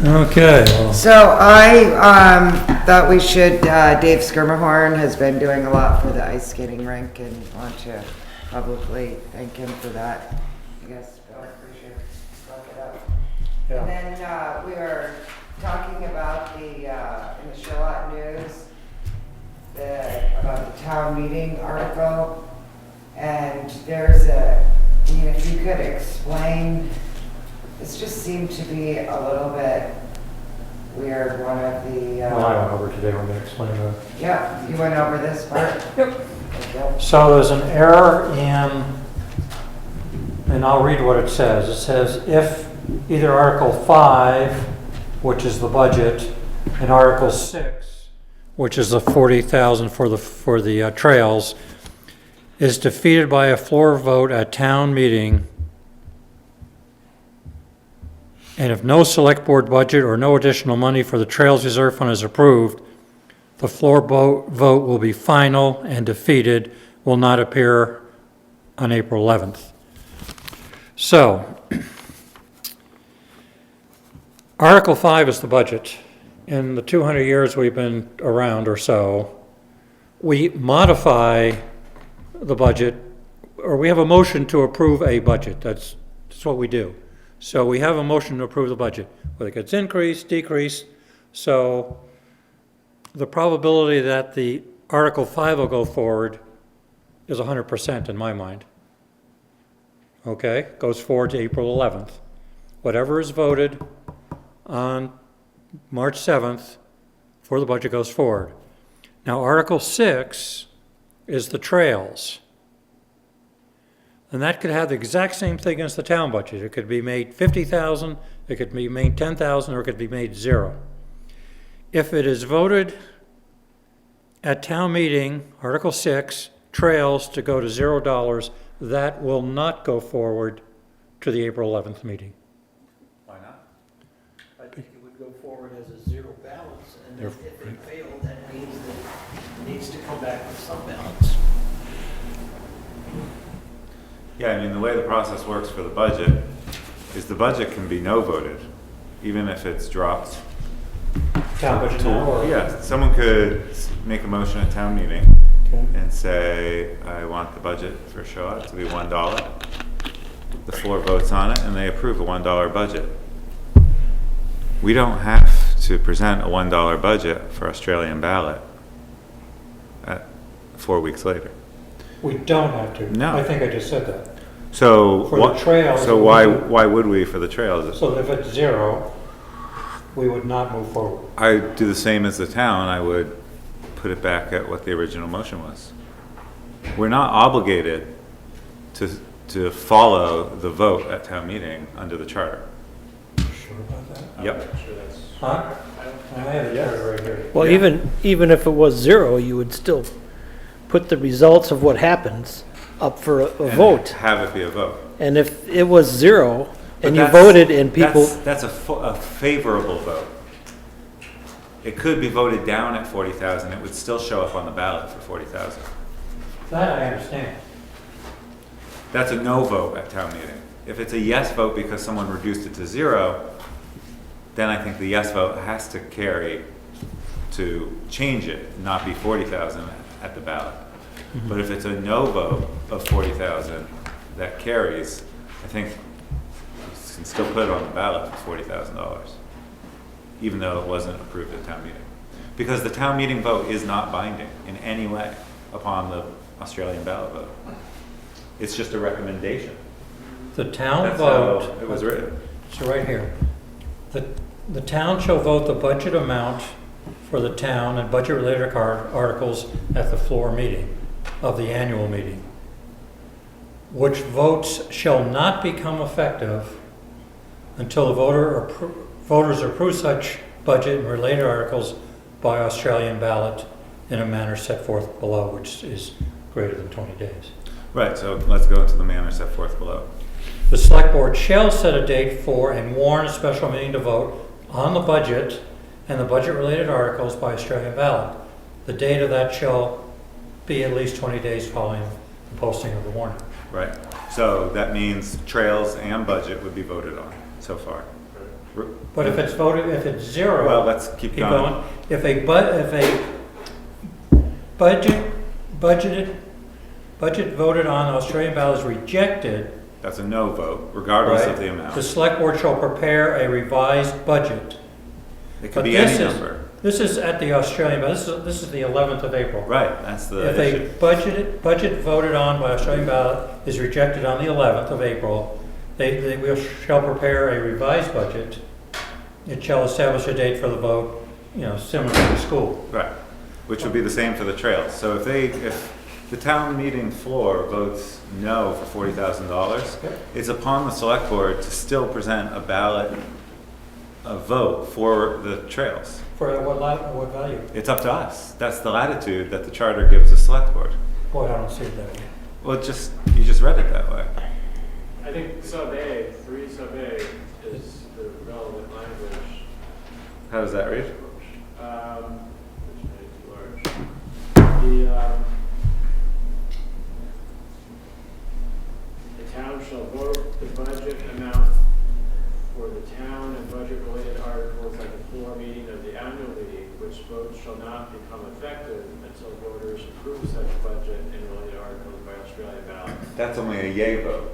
Okay, well, So I thought we should, Dave Skirmahorn has been doing a lot for the ice skating rink and want to publicly thank him for that. I guess Bill, we should look it up. Yeah. And then we were talking about in the Charlotte News, about the town meeting article. And if you could explain, this just seemed to be a little bit weird. One of the... well, I went over today, we're going to explain that. Yeah, you went over this part? Yep. Okay. So there's an error and I'll read what it says. It says, if either Article 5, which is the budget, and Article 6, which is the $40,000 for the trails, is defeated by a floor vote at town meeting, and if no select board budget or no additional money for the Trails Reserve Fund is approved, the floor vote will be final and defeated, will not appear on April 11th. So, Article 5 is the budget. In the 200 years we've been around or so, we modify the budget, or we have a motion to approve a budget. That's what we do. So we have a motion to approve the budget, whether it gets increased, decreased. So the probability that the Article 5 will go forward is 100% in my mind. Okay, goes forward to April 11th. Whatever is voted on March 7th for the budget goes forward. Now Article 6 is the trails. And that could have the exact same thing as the town budget. It could be made 50,000, it could be made 10,000, or it could be made 0. If it is voted at town meeting, Article 6, trails to go to $0, that will not go forward to the April 11th meeting. Why not? I think it would go forward as a zero balance, and if it failed, that means that it needs to come back with some balance. Yeah, I mean, the way the process works for the budget is the budget can be no voted, even if it's dropped. Town budget now, or? Yeah, someone could make a motion at town meeting and say, I want the budget for Charlotte to be $1. The floor votes on it and they approve a $1 budget. We don't have to present a $1 budget for Australian ballot 4 weeks later. We don't have to. No. I think I just said that. So For the trails, So we why would- why would we for the trails? So if it's 0, we would not move forward. I do the same as the town. I would put it back at what the original motion was. We're not obligated to follow the vote at town meeting under the charter. Sure about that? Yep. Huh? I have the charter right here. Well, Yeah. even if it was 0, you would still put the results of what happens up for a And vote. Have it be a vote. And if it was 0, But and you that's- voted and people, That's a favorable vote. It could be voted down at 40,000. It would still show up on the ballot for 40,000. That I understand. That's a no vote at town meeting. If it's a yes vote because someone reduced it to 0, then I think the yes vote has to carry to change it, not be 40,000 at the ballot. But if it's a no vote of 40,000 that carries, I think you can still put it on the ballot for $40,000, even though it wasn't approved at town meeting. Because the town meeting vote is not binding in any way upon the Australian ballot vote. It's just a recommendation. The town That's vote. how it was written. So right here. The town shall vote the budget amount for the town and budget-related articles at the floor meeting of the annual meeting, which votes shall not become effective until the voters approve such budget and related articles by Australian ballot in a manner set forth below, which is greater than 20 days. Right, so let's go into the manner set forth below. The select board shall set a date for and warn a special meeting to vote on the budget and the budget-related articles by Australian ballot. The date of that shall be at least 20 days following the posting of the warning. Right, so that means trails and budget would be voted on so far. But if it's voted, if it's zero. Well, let's keep going. If a budget voted on Australian ballot is rejected. That's a no vote, regardless right, of the amount. The select board shall prepare a revised budget. It could But be any number. This is at the Australian, but this is the 11th of April. Right, that's the If issue. a budget voted on by Australian ballot is rejected on the 11th of April, they shall prepare a revised budget. It shall establish a date for the vote, similar to the school. Right, which would be the same for the trails. So if the town meeting floor votes no for $40,000, Yep. it's upon the select board to still present a vote for the trails. For what value? It's up to us. That's the latitude that the charter gives the select board. Boy, I don't see it that way. Well, you just read it that way. I think sub A, 3 sub A is the relevant language. How does that read? Which made it too large. The town shall vote the budget amount for the town and budget-related articles at the floor meeting of the annual meeting, which votes shall not become effective until voters approve such budget and related articles by Australian ballot. That's only a yay vote.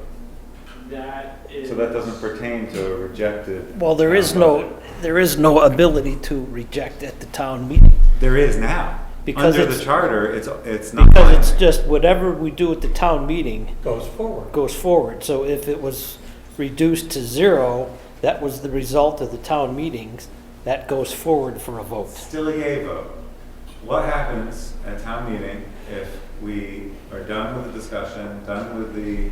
That is. So that doesn't pertain to a rejected. Well, there is town no, budget. there is no ability to reject at the town meeting. There is now. Because Under it's- the charter, it's not. Because it's binding. just whatever we do at the town meeting Goes forward. goes forward. So if it was reduced to 0, that was the result of the town meetings, that goes forward for a vote. Still a yay vote. What happens at town meeting if we are done with the discussion, done with the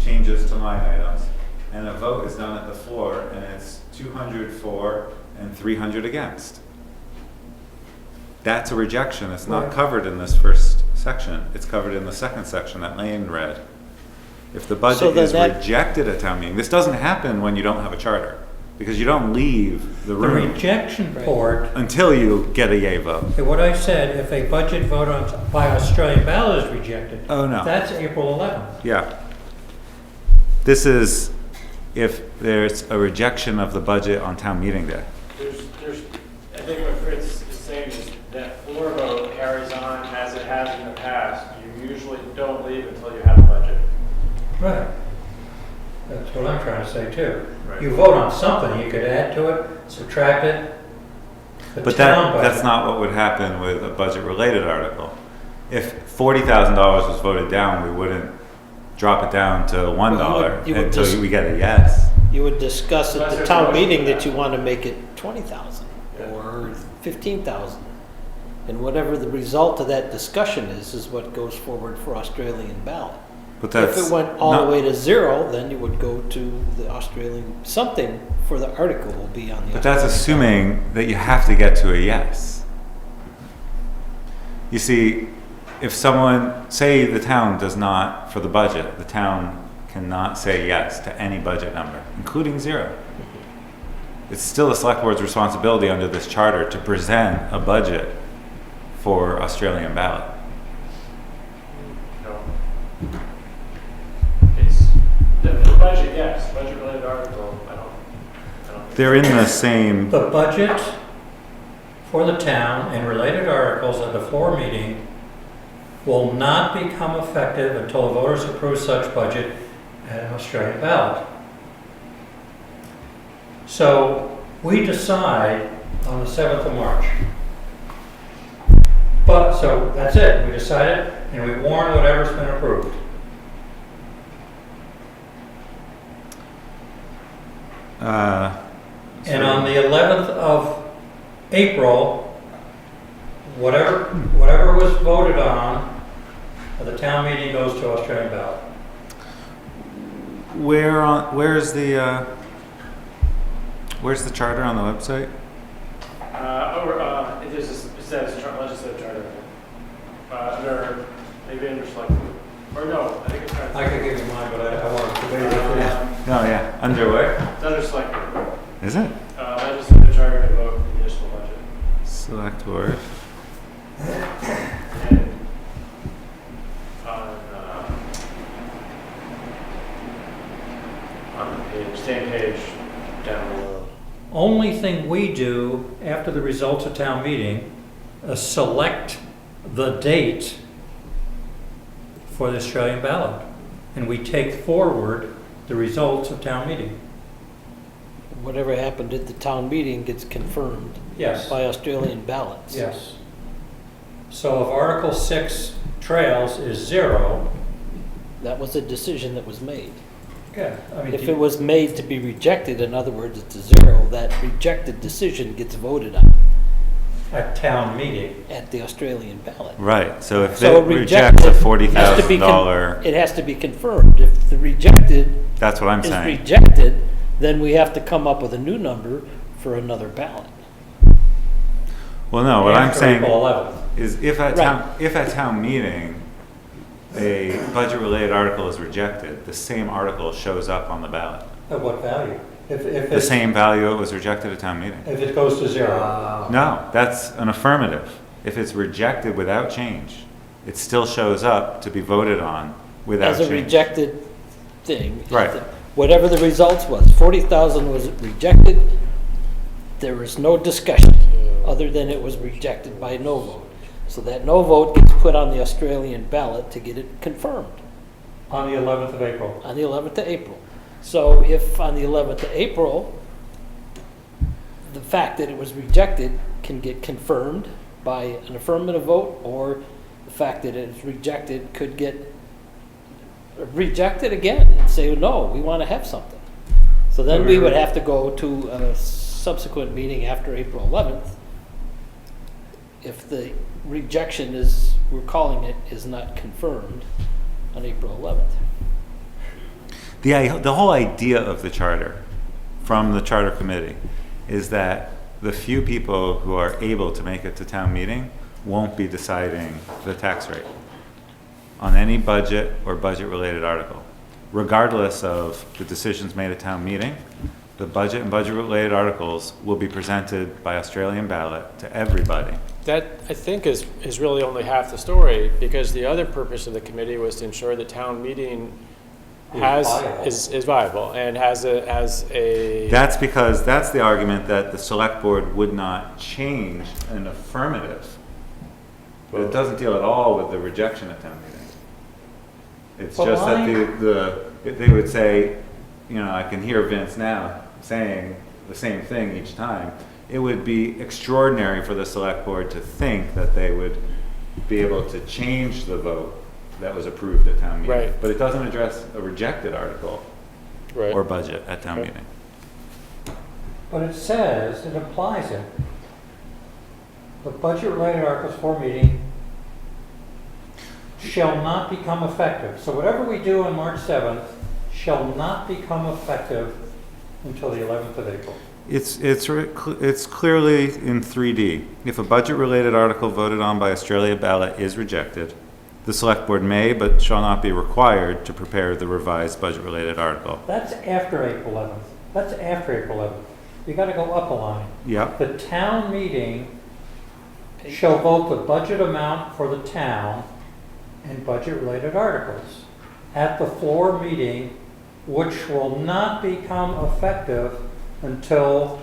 changes to line items, and a vote is done at the floor and it's 200 for and 300 against? That's a rejection. It's not Right. covered in this first section. It's covered in the second section that Lane read. If the So budget then is that- rejected at town meeting, this doesn't happen when you don't have a charter, because you don't leave the The room rejection Right. part, until you get a yay vote. what I said, if a budget vote by Australian ballot is rejected. Oh, no. That's April 11th. Yeah. This is if there's a rejection of the budget on town meeting day. I think what Fritz is saying is that floor vote carries on as it has in the past. You usually don't leave until you have a budget. Right. That's what I'm trying to say too. Right. You vote on something, you could add to it, subtract it. The But town that's budget- not what would happen with a budget-related article. If $40,000 was voted down, we wouldn't drop it down to $1 you would until just- we get a yes. You would discuss at Unless the there's a town motion meeting for that that. you want to make it 20,000 or 15,000. And whatever the result of that discussion is what goes forward for Australian ballot. But If that's it went all not- the way to 0, then you would go to the Australian, something for the article will be on the. But that's Australian assuming that you have to get to a yes. You see, if someone, say the town does not, for the budget, the town cannot say yes to any budget number, including 0. It's still the select board's responsibility under this charter to present a budget for Australian ballot. No. It's, the budget, yes, budget-related article, I don't. They're in the same, The budget for the town and related articles at the floor meeting will not become effective until the voters approve such budget at an Australian ballot. So we decide on the 7th of March. But, so that's it, we decided and we warn whatever's been approved. And on the 11th of April, whatever was voted on at the town meeting goes to Australian ballot. where's the charter on the website? It says legislative charter. Under, maybe under select, or no, I think it's. I could give you mine, but I want to debate it. Oh, yeah, under where? It's under select, Is it? legislative charter to vote the municipal budget. Select board. And on the page, same page down below. only thing we do after the results of town meeting is select the date for the Australian ballot. And we take forward the results of town meeting. Whatever happened at the town meeting gets confirmed Yes. by Australian ballots. Yes. So if Article 6 trails is 0, That was a decision that was made. yeah, I mean, If it was made to be rejected, in other words, it's a 0, that rejected decision gets voted on at town meeting. at the Australian ballot. Right, so if So it rejects a has to be $40,000, It has to be confirmed. If the rejected that's what I'm is saying. rejected, then we have to come up with a new number for another ballot. Well, no, what I'm After saying April 11th. is if at Right. town meeting, a budget-related article is rejected, the same article shows up on the ballot. At what value? If The it's, same value it was rejected at town meeting. if it goes to 0. No, that's an affirmative. If it's rejected without change, it still shows up to be voted on without As a change. rejected thing. Right. Whatever the results was, 40,000 was rejected, there was no discussion, other than it was rejected by no vote. So that no vote gets put on the Australian ballot to get it confirmed On the 11th of April. on the 11th of April. So if on the 11th of April, the fact that it was rejected can get confirmed by an affirmative vote, or the fact that it's rejected could get rejected again and say, no, we want to have something. So then we would have to go to a subsequent meeting after April 11th if the rejection is, we're calling it, is not confirmed on April 11th. The whole idea of the charter, from the charter committee, is that the few people who are able to make it to town meeting won't be deciding the tax rate on any budget or budget-related article. Regardless of the decisions made at town meeting, the budget and budget-related articles will be presented by Australian ballot to everybody. That, I think, is really only half the story, because the other purpose of the committee was to ensure that town meeting is viable and has a. That's because, that's the argument that the select board would not change an affirmative. But it doesn't deal at all with the rejection at town meeting. It's But just that why- they would say, you know, I can hear Vince now saying the same thing each time. It would be extraordinary for the select board to think that they would be able to change the vote that was approved at town meeting. Right. But it doesn't address a rejected article Right. or budget at town Right. meeting. But it says, it implies it. The budget-related articles for meeting shall not become effective. So whatever we do on March 7th shall not become effective until the 11th of April. It's clearly in 3D. If a budget-related article voted on by Australia ballot is rejected, the select board may but shall not be required to prepare the revised budget-related article. That's after April 11th. That's after April 11th. You gotta go up a line. Yep. The town meeting shall vote the budget amount for the town and budget-related articles at the floor meeting, which will not become effective until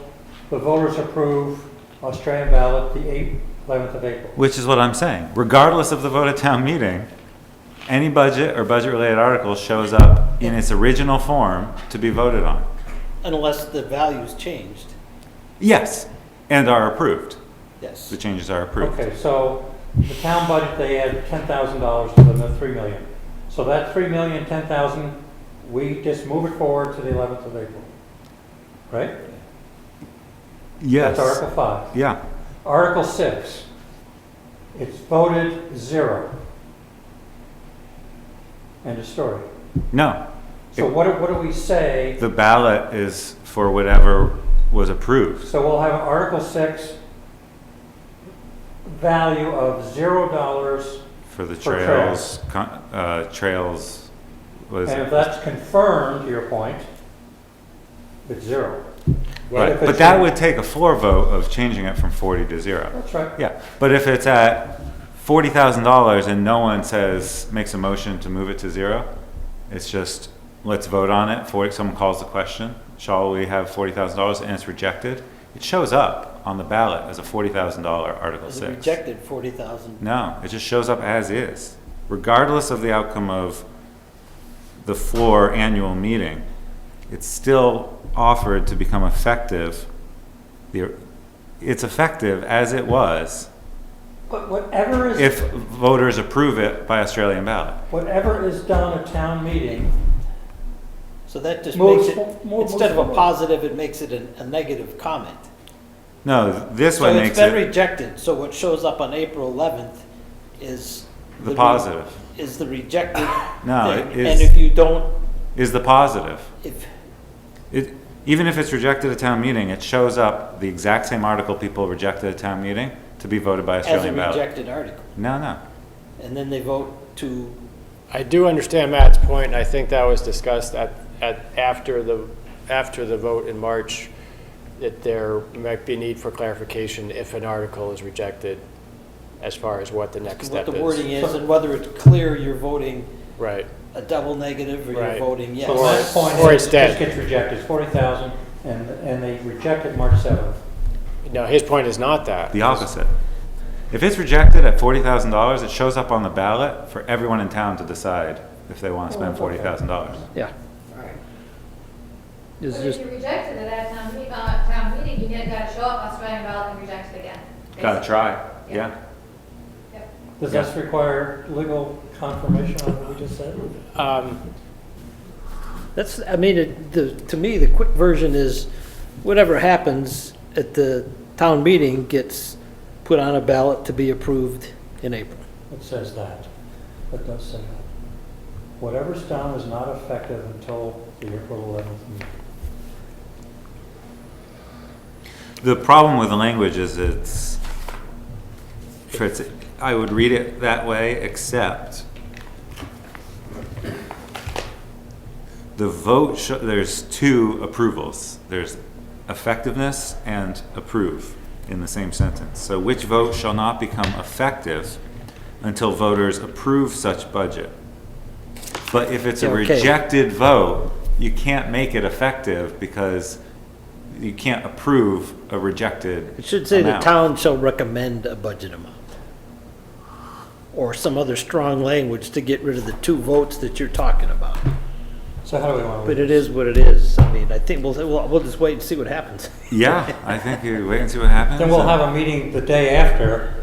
the voters approve Australian ballot the 11th of April. Which is what I'm saying. Regardless of the vote at town meeting, any budget or budget-related article shows up in its original form to be voted on. Unless the value's changed, Yes, and are approved. yes. The changes are approved. Okay, so the town budget, they had $10,000 to the 3 million. So that 3 million, 10,000, we just move it forward to the 11th of April. Right? Yes. That's Article 5. Yeah. Article 6, it's voted 0. End of story. No. So what do we say? The ballot is for whatever was approved. So we'll have Article 6 value of $0. For the For trails, trails was, And if that's confirmed, to your point, it's 0. right, if but it's that a- would take a floor vote of changing it from 40 to 0. That's right. Yeah, but if it's at $40,000 and no one makes a motion to move it to 0, it's just, let's vote on it, someone calls the question, shall we have $40,000, and it's rejected, it shows up on the ballot as a $40,000 Article It was 6. rejected 40,000. No, it just shows up as is. Regardless of the outcome of the floor annual meeting, it's still offered to become effective. It's effective as it was But whatever is, if voters approve it by Australian ballot. whatever is done at town meeting So that just moves, makes it, moves instead of a forward. positive, it makes it a negative comment. No, this So one it's makes been it rejected, so what shows up on April 11th is. the positive. Is the rejected No, thing. it And is, if you don't, is the positive. if, Even if it's rejected at town meeting, it shows up the exact same article people rejected at town meeting to be voted by as a Australian ballot. rejected article, No. and then they vote to, I do understand Matt's point, and I think that was discussed after the vote in March, that there might be need for clarification if an article is rejected as far as what the next what step the wording is. is, and whether it's clear you're voting Right. a double negative or you're Right. voting yes. So my point Or is, it's it dead. just gets rejected, it's 40,000, and they rejected March 7th. No, his point is not that. The opposite. If it's rejected at $40,000, it shows up on the ballot for everyone in town to decide if they want to spend $40,000. Yeah. Right. It's But just, if you rejected it at town meeting, you gotta show up Australian ballot and reject it again. Gotta try, yeah. Yep. Does this require legal confirmation on what we just said? that's, I mean, to me, the quick version is whatever happens at the town meeting gets put on a ballot to be approved in April. It says that. It does say that. Whatever's done is not effective until the April 11th meeting. The problem with the language is I would read it that way, except the vote, there's two approvals. There's effectiveness and approve in the same sentence. So which vote shall not become effective until voters approve such budget. But if it's a Okay. rejected vote, you can't make it effective because you can't approve a rejected It should say the amount. town shall recommend a budget amount. Or some other strong language to get rid of the two votes that you're talking about. So how do we want to? But it is what it is. I mean, I think we'll just wait and see what happens. Yeah, I think you wait and see what happens. Then we'll and have a meeting the day after,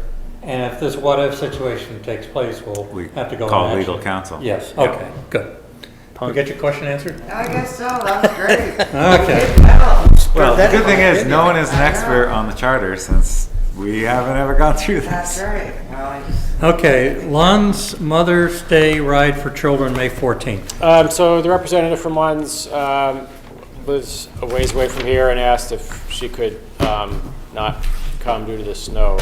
and if this what-if situation takes place, we'll we have to go call in legal action. counsel. Yes, Yeah. okay, good. You get your question answered? I guess so, that was great. Okay. Good battle. Well, the That- good thing is, no one is an expert on the charter since we haven't ever gone through That's this. right. Well, I just, Okay, Lon's Mother's Day Ride for Children, May 14th. So the representative from Lund's was a ways away from here and asked if she could not come due to the snow.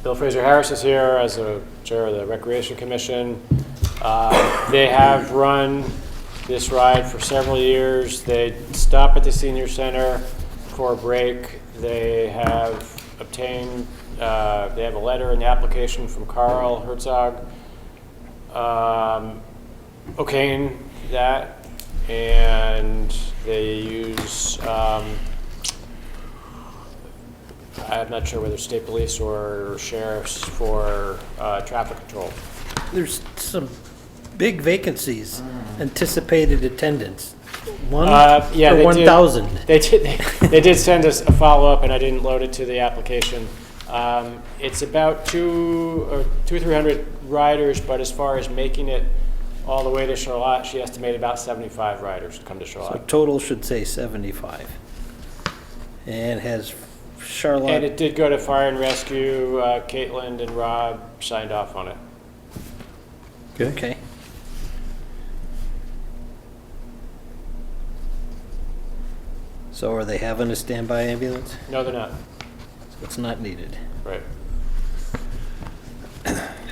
Bill Fraser Harris is here as a chair of the Recreation Commission. They have run this ride for several years. They stop at the senior center for a break. They have obtained, they have a letter in the application from Carl Herzog, okaying that, and they use, I'm not sure whether state police or sheriffs for traffic control. There's some big vacancies, anticipated attendance. One Yeah, or they 1,000. They did send us a follow-up, and I didn't load it to the application. It's about 200 or 300 riders, but as far as making it all the way to Charlotte, she estimated about 75 riders to come to So Charlotte. total should say 75. And has And Charlotte, it did go to Fire and Rescue. Caitlin and Rob signed off on it. okay. So are they having a standby ambulance? No, they're not. So it's not needed. Right.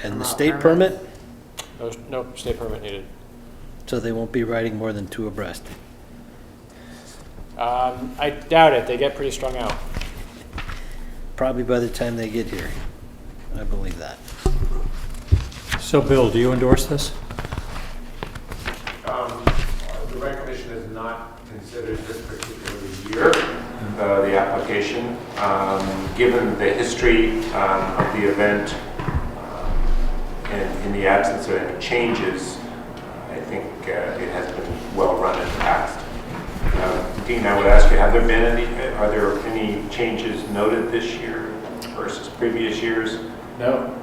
And the Not state permits? permit, No state permit needed. so they won't be riding more than 2 abreast. I doubt it. They get pretty strung out. Probably by the time they get here. I believe that. So Bill, do you endorse this? The Rec Commission has not considered this particular year, the application. Given the history of the event and in the absence of any changes, I think it has been well run in the past. Dean, I would ask you, are there any changes noted this year versus previous years? No.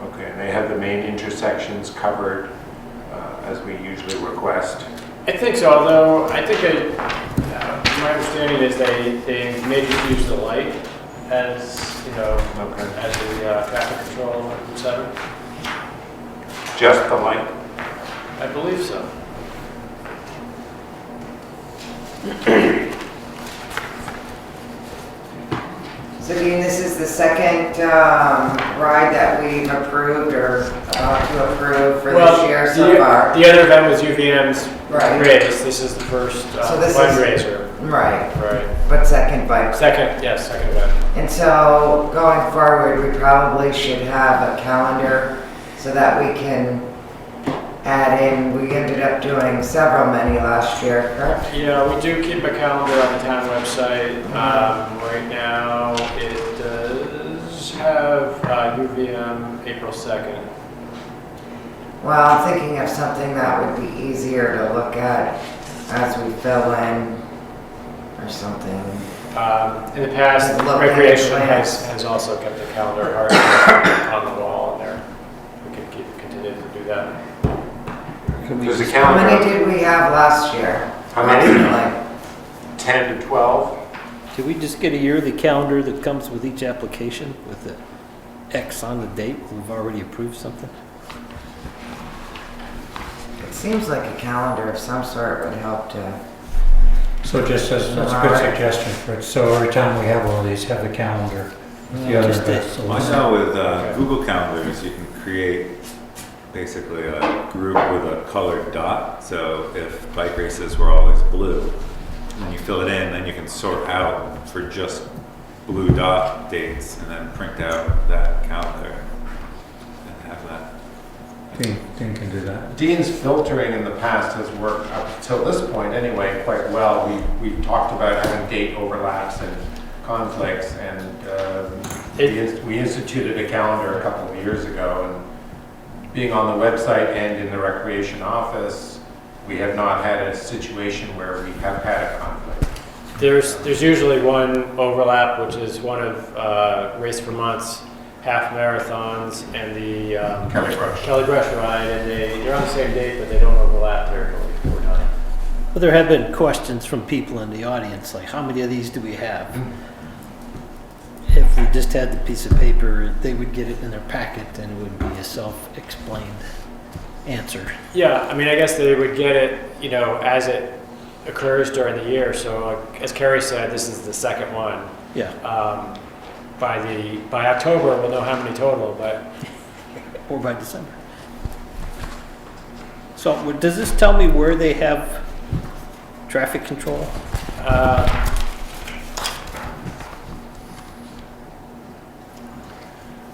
Okay, and they have the main intersections covered as we usually request? I think so, although I think my understanding is they may just use the light as, you know, as the traffic control on Route 7. Just the light? I believe so. So Dean, this is the second ride that we've approved or about to approve for this year so far. The other event was UVM's Right. race. This is the first So this is- fundraiser. Right, Right. but second bike. Second event. And so going forward, we probably should have a calendar so that we can add in, we ended up doing many last year, correct? Yeah, we do keep a calendar on the town website. Right now, it does have UVM April 2nd. Well, I'm thinking of something that would be easier to look at as we fill in or something. In the past, Look at Recreation plans. has also kept a calendar hard on the wall in there. We could continue to do that. There's a How many calendar. did we have last year? How many? Approximately. 10 to 12. Did we just get a yearly calendar that comes with each application with the X on the date? We've already approved something? It seems like a calendar of some sort would help to, So just as, that's a good suggestion, Fritz. So every time we have one of these, have the calendar. The other Just events. a- Well, I know with Google Calendars, you can create basically a group with a colored dot. So if bike races were always blue, and you fill it in, then you can sort out for just blue dot dates and then print out that calendar and have that. Dean can do that. Dean's filtering in the past has worked up till this point anyway quite well. We've talked about having date overlaps and conflicts, and we instituted a calendar a couple of years ago, and being on the website and in the recreation office, we have not had a situation where we have had a conflict. There's usually one overlap, which is one of Race Vermont's half marathons and the Kelly Brush ride, and they're on the same date, but they don't overlap there over time. But there have been questions from people in the audience, like, how many of these do we have? If we just had the piece of paper, they would get it in their packet and it would be a self-explained answer. Yeah, I mean, I guess they would get it, you know, as it occurs during the year. So as Kerry said, this is the second one. Yeah. By October, we'll know how many total, but Or by December. So does this tell me where they have traffic control?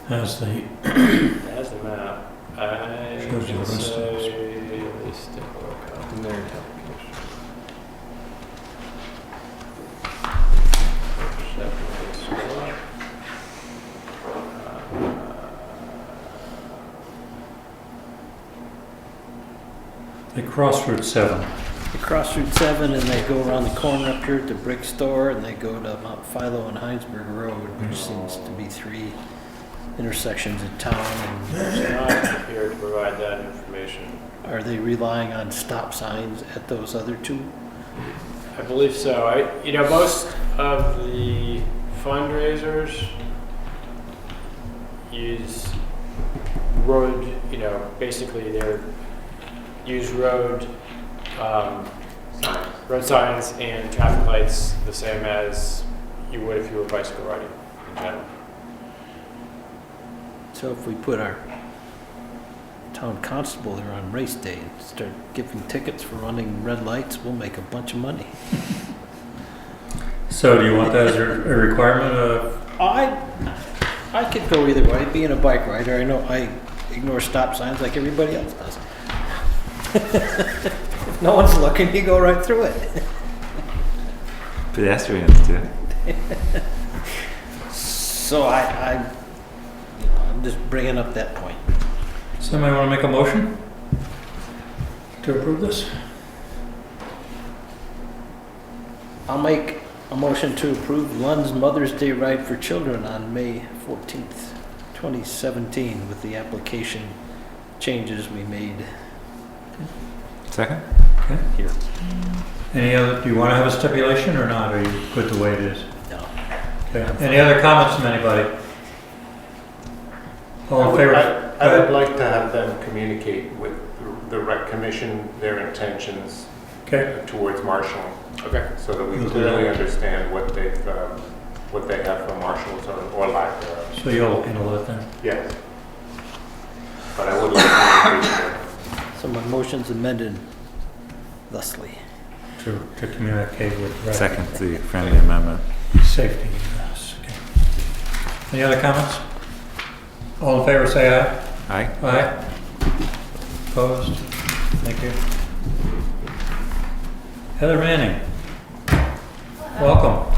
As the, as the map, I Shows you the would rest of it. say, let's take a look. In their application. they cross Route 7. They cross Route 7 and they go around the corner up here at the brick store and they go to Mount Philo and Heinsberg Road, which seems to be three intersections in town. And It's not here to provide that information. are they relying on stop signs at those other two? I believe so. You know, most of the fundraisers use road, you know, basically they're use road signs and traffic lights the same as you would if you were bicycle riding in general. So if we put our town constable there on race day and start giving tickets for running red lights, we'll make a bunch of money. So do you want that as a requirement of, I could go either way. Being a bike rider, I know I ignore stop signs like everybody else does. If no one's looking, you go right through it. Pedestrians too. So I'm just bringing up that point. Somebody want to make a motion to approve this? I'll make a motion to approve Lund's Mother's Day Ride for Children on May 14th, 2017, with the application changes we made Second? here. Any other, do you want to have a stipulation or not? Are you good the way it is? No. Okay. Any other comments from anybody? All in favor? I would like to have them communicate with the rec commission their intentions Okay, towards marshalling. Okay. So that we We'll do clearly that. understand what they have for marshals or lack thereof. so you'll handle it then? Yes. But I would like communication. So my motion's amended thusly. To communicate with the rec. Second, the friendly amendment. Safety, yes, okay. Any other comments? All in favor, say aye. Aye? Aye. Opposed? Thank you. Heather Manning. Welcome.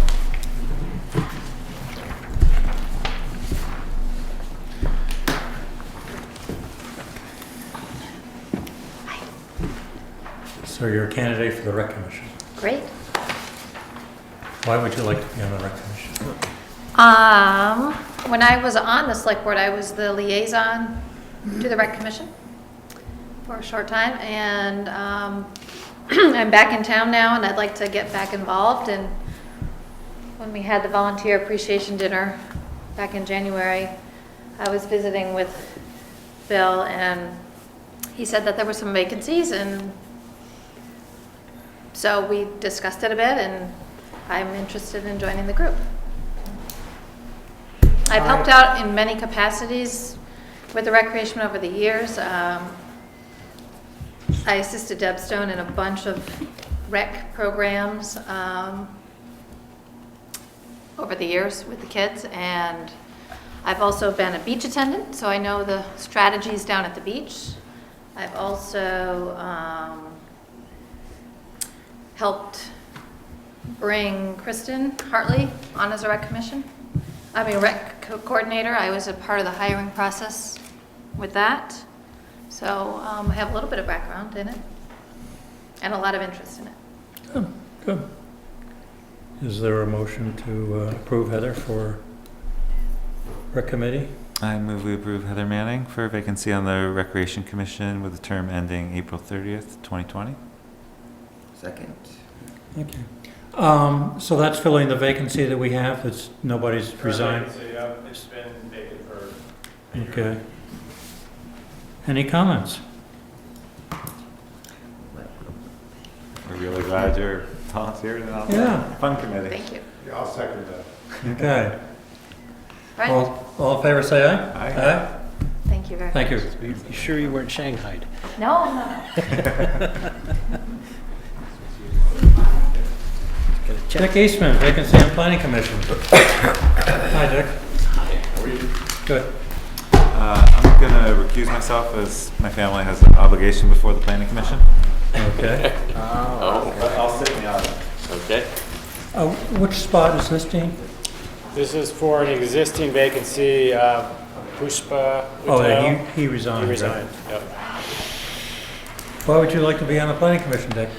So you're a candidate for the Rec Commission. Great. Why would you like to be on the Rec Commission? When I was on the select board, I was the liaison to the rec commission for a short time, and I'm back in town now, and I'd like to get back involved. And when we had the volunteer appreciation dinner back in January, I was visiting with Bill, and he said that there were some vacancies, and so we discussed it a bit, and I'm interested in joining the group. I've helped out in many capacities with the recreation over the years. I assisted Deb Stone in a bunch of rec programs over the years with the kids, and I've also been a beach attendant, so I know the strategies down at the beach. I've also helped bring Kristen Hartley on as a rec coordinator. I was a part of the hiring process with that. So I have a little bit of background in it and a lot of interest in it. Good, good. Is there a motion to approve Heather for Rec Committee? I move we approve Heather Manning for a vacancy on the Recreation Commission with a term ending April 30th, 2020. Second. Thank you. So that's filling the vacancy that we have, that's, nobody's resigned? It's been vacant for a year. Okay. Any comments? We're really glad you're volunteering on Yeah. the fun committee. Thank you. Yeah, I'll second that. Okay. Right. All in favor, say aye. Aye. Thank you very much. Thank you. You sure you weren't shanghaied? No, I'm not. Gotta check. Dick Eastman, vacancy on Planning Commission. Hi, Dick. How are you? Good. I'm going to recuse myself as my family has an obligation before the Planning Commission. Okay. But I'll sit in the audience. Okay. Which spot is this, Dean? This is for an existing vacancy, Pushpa Oh, Hotel. yeah, he resigned. He right? resigned, yep. Why would you like to be on the Planning Commission, Dick?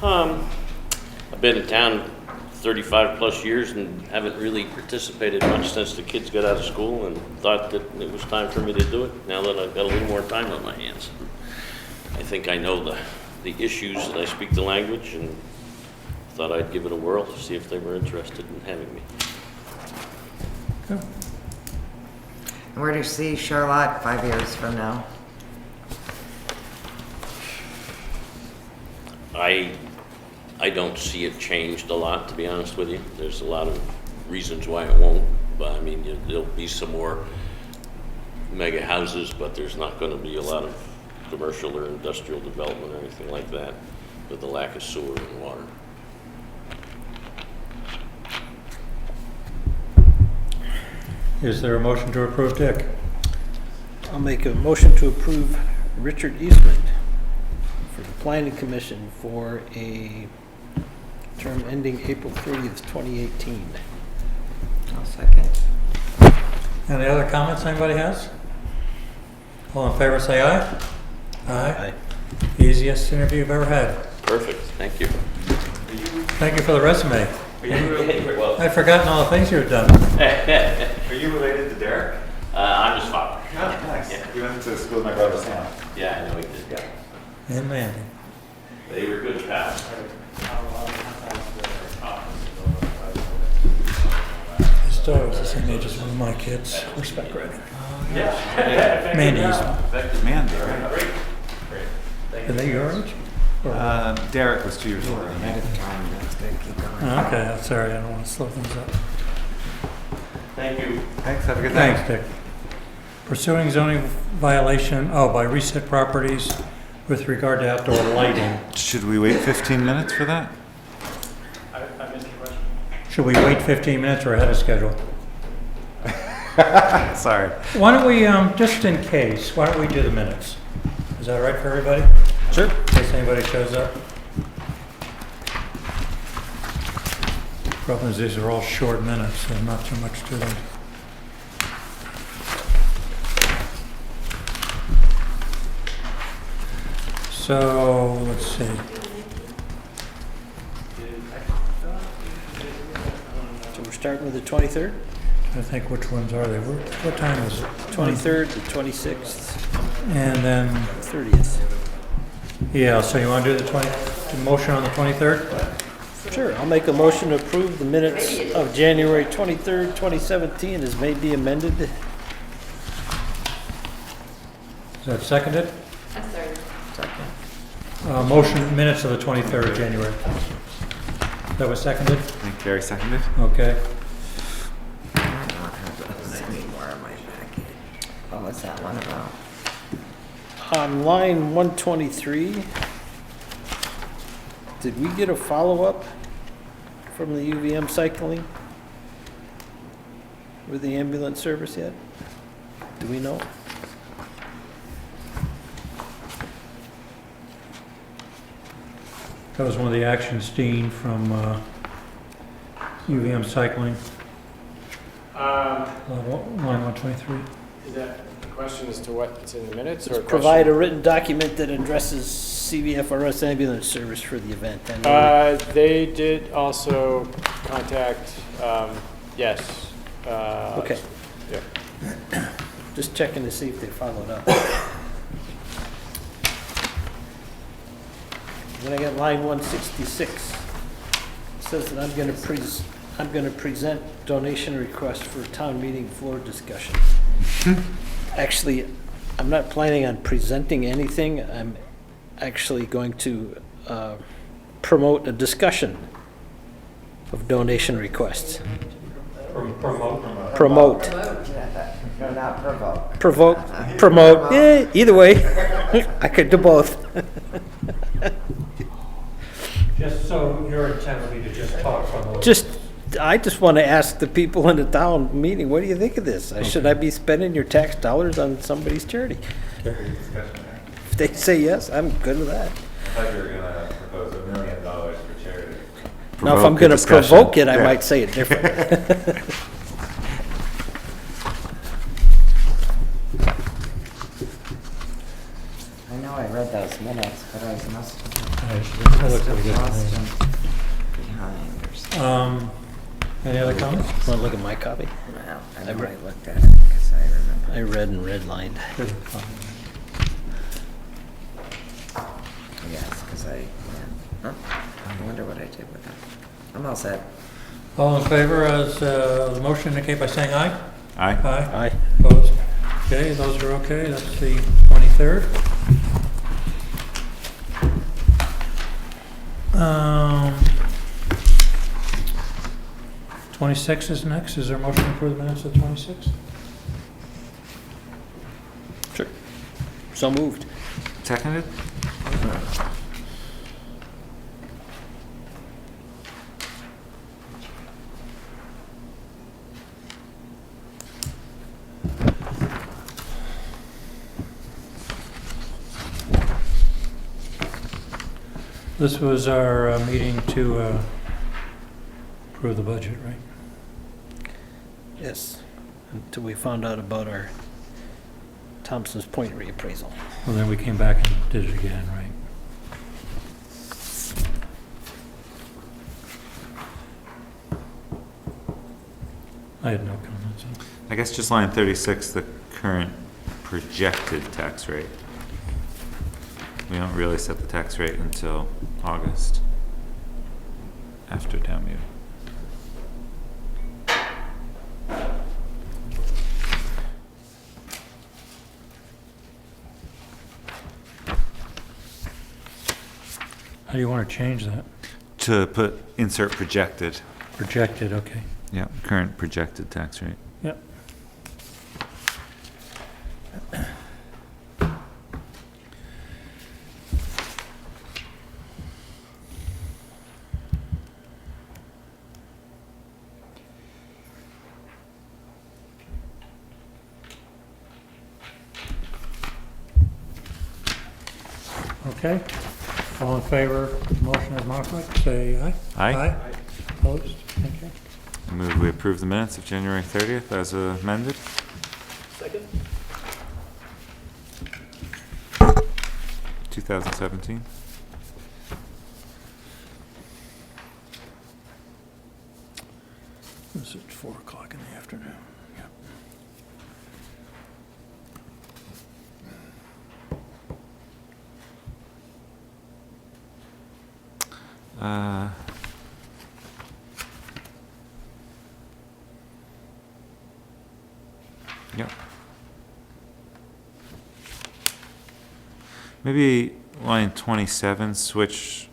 I've been in town 35 plus years and haven't really participated much since the kids got out of school, and thought that it was time for me to do it now that I've got a little more time on my hands. I think I know the issues, and I speak the language, and thought I'd give it a whirl to see if they were interested in having me. Good. Where do you see Charlotte 5 years from now? I don't see it changed a lot, to be honest with you. There's a lot of reasons why it won't, but I mean, there'll be some more mega houses, but there's not going to be a lot of commercial or industrial development or anything like that with the lack of sewer and water. Is there a motion to approve Dick? I'll make a motion to approve Richard Eastman for the Planning Commission for a term ending April 30th, 2018. I'll second. Any other comments anybody has? All in favor, say aye. Aye. Easiest interview you've ever had. Perfect, thank you. Thank you for the resume. Are you, Well, I'd forgotten all the things you've done. are you related to Derek? I'm his father. Oh, nice. Yeah. You went to school with my brother Sam. Yeah, I know he did. Yeah. And Mandy. They were good pals. His daughter was the same age as one of my kids. Respect rating. Yeah. Mandy's. Mandy, right? Are they your age? Or- Derek was 2 years older than Right me. at the time, that's good, keep going. Oh, okay, sorry, I don't want to slow things up. Thank you. Thanks, have a good night. Thanks, Dick. Pursuing zoning violation, by Reset Properties with regard to outdoor lighting. Should we wait 15 minutes for that? I missed the question. Should we wait 15 minutes or ahead of schedule? Sorry. Why don't we, just in case, why don't we do the minutes? Is that all right for everybody? Sure. In case anybody shows up. Problem is, these are all short minutes, there's not too much to them. So, let's see. So we're starting with the 23rd? I think which ones are they? What time is it? 23rd, the 26th, And then, 30th. yeah, so you want to do the motion on the 23rd? Sure, I'll make a motion to approve the minutes of January 23rd, 2017 as may be amended. Is that seconded? Motion, minutes of the 23rd of January. That was seconded? I think Gary seconded. Okay. I don't have those anymore in my packet. What was that one about? On line 123, did we get a follow-up from the UVM cycling with the ambulance service yet? Do we know? That was one of the actions, Dean, from UVM Cycling, line 123. Is that a question as to what's in the minutes or a question? Provide a written document that addresses CVFRS ambulance service for the event. And They did also contact, yes. Okay. Yeah. Just checking to see if they followed up. Then I got line 166. It says that I'm gonna present donation request for town meeting floor discussion. Actually, I'm not planning on presenting anything. I'm actually going to promote a discussion of donation requests. Promote. No, not provoke. Promote, yeah, either way. I could do both. Just so your intent would be to just talk from those. I just want to ask the people in the town meeting, what do you think of this? Should I be spending your tax dollars on somebody's charity? If they say yes, I'm good with that. I thought you were gonna propose $1 million for charity. Now, if I'm going to provoke it, I might say it differently. I know I read those minutes, but I must have That looks pretty good to lost me. them behind or something. Any other comments? Want to look at my copy? Well, I know I looked at it because I remember. I read and redlined. Yes, because I wonder what I did with that. I'm all set. All in favor, as the motion indicate by saying aye? Aye. Aye. Aye. Opposed? Okay, those are okay. That's the 23rd. 26 is next. Is there a motion to approve the minutes of 26? Sure. So moved. Seconded? This was our meeting to approve the budget, right? Yes, until we found out about our Thompson's Point reappraisal. Well, then we came back and did it again, right? I had no comments on it. I guess just line 36, the current projected tax rate. We don't really set the tax rate until August, after town meeting. How do you want to change that? To put, insert projected, Projected, okay. yeah, current projected tax rate. Yep. Okay, all in favor of the motion as modified, say aye. Aye. Opposed? Thank you. I move we approve the minutes of January 30th as amended. Second? 2017. This is 4 o'clock in the afternoon. Yep. Yep. Maybe line 27, switch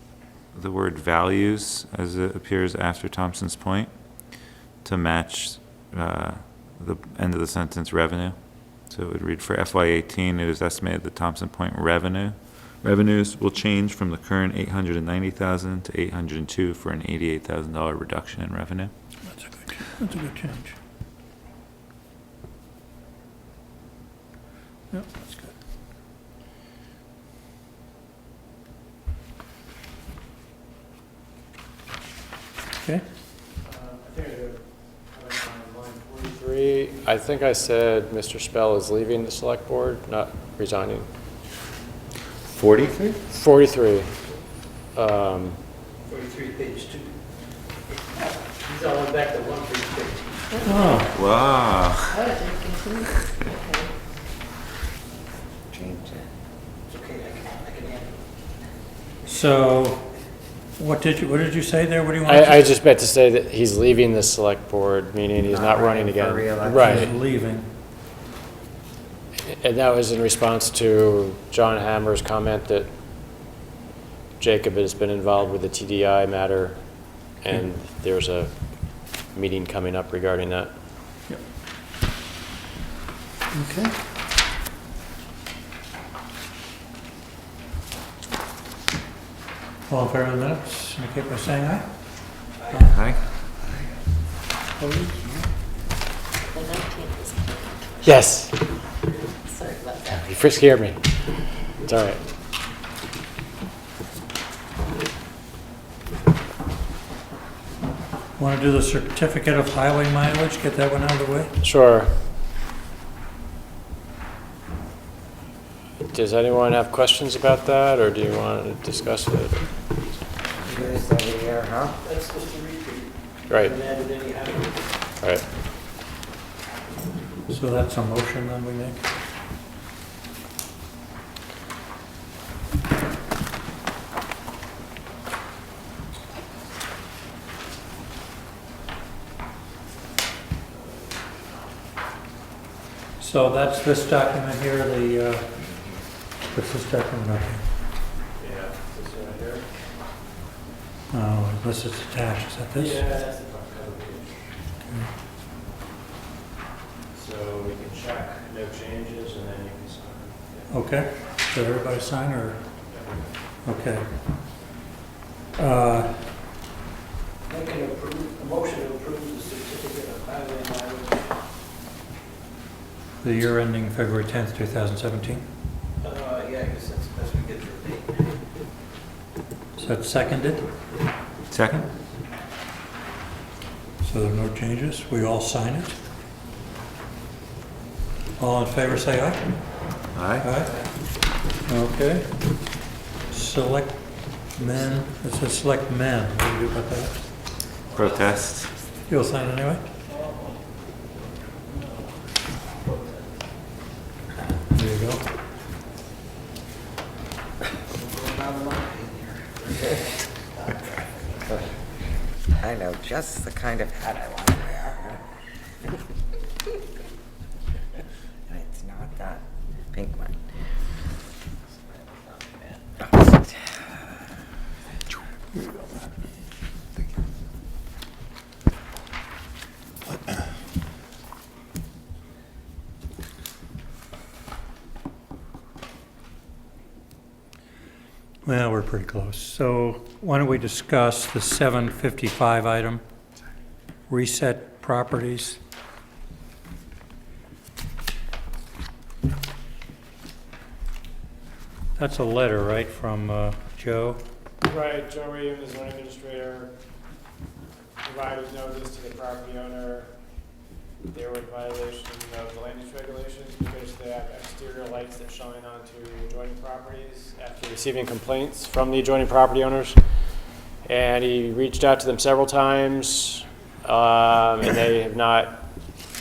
the word values as it appears after Thompson's Point to match the end of the sentence revenue. So it would read for FY18, it is estimated that Thompson Point revenues will change from the current $890,000 to $802 for an $88,000 reduction in revenue. That's a good change. Yep, that's good. Okay, I think I said Mr. Spell is leaving the select board, not resigning. 43? 43. 43, page 2. He's all the way back to 1 through 15. oh, Wow. Change it. It's okay, I can handle it. so what did you say there? What do you want? I just meant to say that he's leaving the select board, meaning he's not running for again. re-election. Right. He's leaving. And that was in response to John Hammer's comment that Jacob has been involved with the TDI matter, and there's a meeting coming up regarding that. Yep. Okay. All in favor of the minutes, indicate by saying aye. Hi. Opposed? The 19th is, Yes. sorry about that. You first scared me. It's all right. Want to do the certificate of highway mileage, get that one out of the way? Sure. Does anyone have questions about that, or do you want to discuss it? You guys every year, huh? That's just a repeat. Right, And added any hours. right. So that's a motion then we make? So that's this document here, what's this document up here? Yeah, this right here. Oh, unless it's attached, is that this? Yeah, that's the front cover page. So we can check, no changes, and then you can sign. Okay, did everybody sign or, okay. Make a motion to approve the certificate of highway mileage. The year ending February 10th, 2017. Yeah, I guess that's the best we get for the date. So that's seconded, Second? so there are no changes, we all sign it. All in favor, say aye. Aye? Aye. Okay. Select men, it says select men. What do you do about that? Protest. You'll sign anyway? There you go. I know just the kind of hat I want to wear. And it's not that pink one. Well, we're pretty close. So why don't we discuss the 755 item? Reset properties. That's a letter, right, from Joe? Right, Joe Williams, the zoning administrator, provided notice to the property owner. They were in violation of the land use regulations because they have exterior lights that shine onto adjoining properties after receiving complaints from the adjoining property owners. And he reached out to them several times, and they have not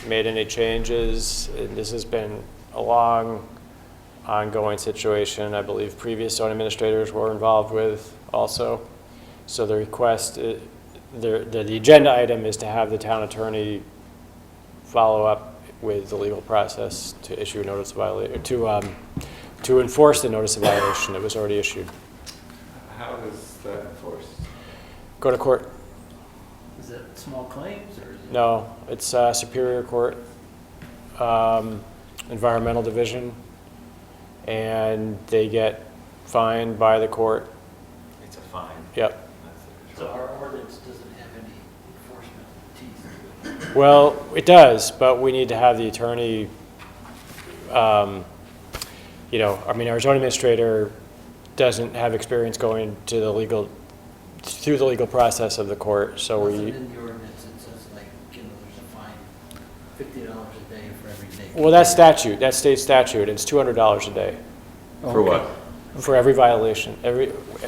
made any changes. And this has been a long, ongoing situation. I believe previous zoning administrators were involved with also. So the request, the agenda item is to have the town attorney follow up with the legal process to issue a notice of violation, to enforce the notice of violation that was already issued. How is that enforced? Go to court. Is it small claims or is it? No, it's Superior Court, Environmental Division, and they get fined by the court. It's a fine. Yep. So our ordinance doesn't have any enforcement teeth. Well, it does, but we need to have the attorney, our zoning administrator doesn't have experience going to through the legal process of the court, so Nothing we, in the ordinance, it says like, there's a fine, $50 a day for every day. well, that's statute, that's state statute, it's $200 a day For what? for every violation.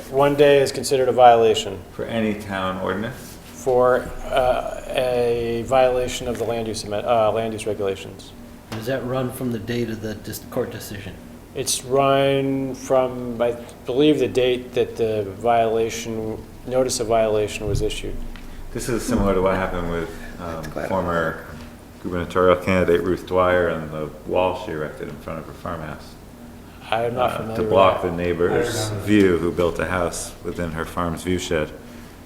One day is considered a violation For any town ordinance? for a violation of the land use regulations. Does that run from the date of the court decision? It's run from, I believe, the date that the notice of violation was issued. This is similar to what happened with former gubernatorial candidate Ruth Dwyer and the wall she erected in front of her farmhouse. I'm not familiar To with block that. the neighbor's view who built a house within her farm's view shed.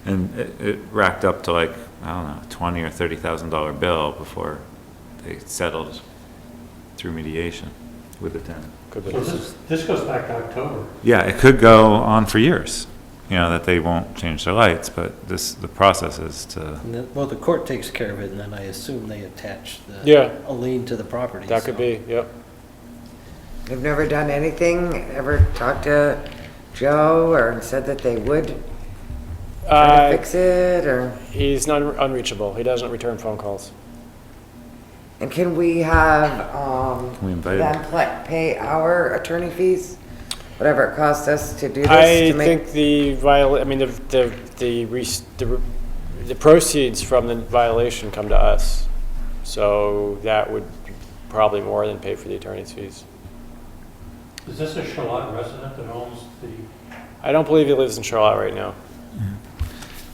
And it racked up to like, I don't know, $20,000 or $30,000 bill before they settled through mediation with the tenant. Could be. So this goes back to October. Yeah, it could go on for years, that they won't change their lights, but the process is to, And then, well, the court takes care of it, and then I assume they attach Yeah. a lien to the property. That could so- be, yep. They've never done anything, ever talked to Joe or said that they would try to fix it, or? He's not unreachable. He doesn't return phone calls. And can we have, we invite them them. pay our attorney fees? Whatever it costs us to do this? I to make- think the proceeds from the violation come to us. So that would probably more than pay for the attorney's fees. Is this a Charlotte resident that owns the? I don't believe he lives in Charlotte right now.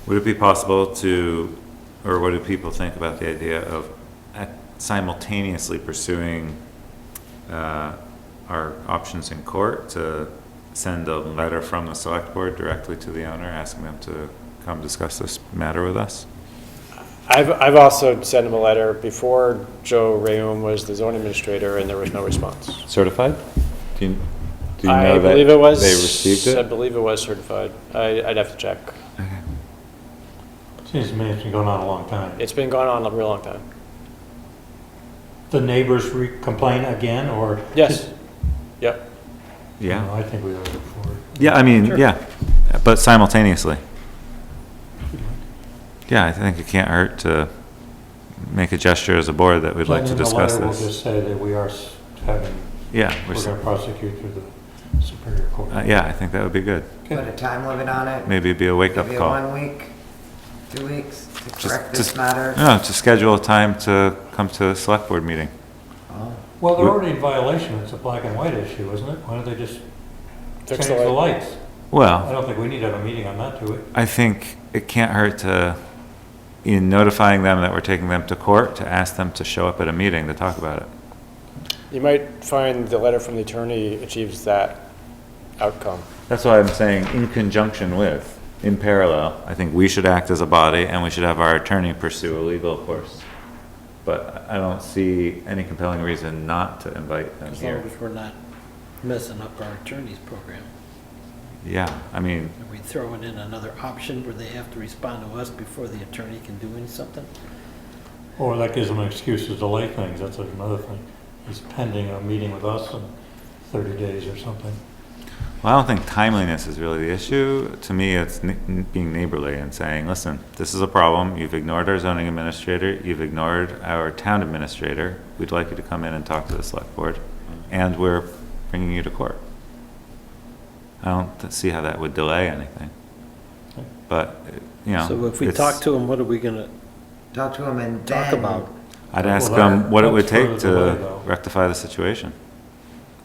Would it be possible to, or what do people think about the idea of simultaneously pursuing our options in court, to send a letter from the select board directly to the owner, asking them to come discuss this matter with us? I've also sent him a letter before Joe Rayum was the zoning administrator, and there was no response. Certified? Do you I know that believe it was. they received I it? believe it was certified. I'd have to check. Seems to me it's been going on a long time. It's been going on a real long time. The neighbors complain again, or? Yes. Yep. Yeah, No, I think we ought to look forward. yeah, I mean, yeah, but simultaneously. Yeah, I think it can't hurt to make a gesture as a board that we'd like to discuss We'll this. just say that we are having, Yeah, we're gonna prosecute through the Superior Court. yeah, I think that would be good. Put a time limit on it. Maybe it'd be a wake-up Maybe a call. 1 week, 2 weeks to Just- correct this just- matter. No, to schedule a time to come to a select board meeting. Well, they're already in violation, it's a black and white issue, isn't it? Why don't they just Fix change the the light. lights? I Well, don't think we need to have a meeting on that, do we? I think it can't hurt to, in notifying them that we're taking them to court, to ask them to show up at a meeting to talk about it. You might find the letter from the attorney achieves that outcome. That's why I'm saying in conjunction with, in parallel, I think we should act as a body and we should have our attorney pursue a legal course. But I don't see any compelling reason not to invite them As long here. as we're not messing up our attorney's program. Yeah, I mean, Are we throwing in another option where they have to respond to us before the attorney can do something? Or that gives them an excuse to delay things, that's another thing. He's pending a meeting with us in 30 days or something. well, I don't think timeliness is really the issue. To me, it's being neighborly and saying, listen, this is a problem. You've ignored our zoning administrator. You've ignored our town administrator. We'd like you to come in and talk to the select board. And we're bringing you to court. I don't see how that would delay anything. But, you know. So if we it's- talk to them, what are we gonna Talk to them and talk then. about? I'd ask Well, them what it would that's take further delay, to though. rectify the situation.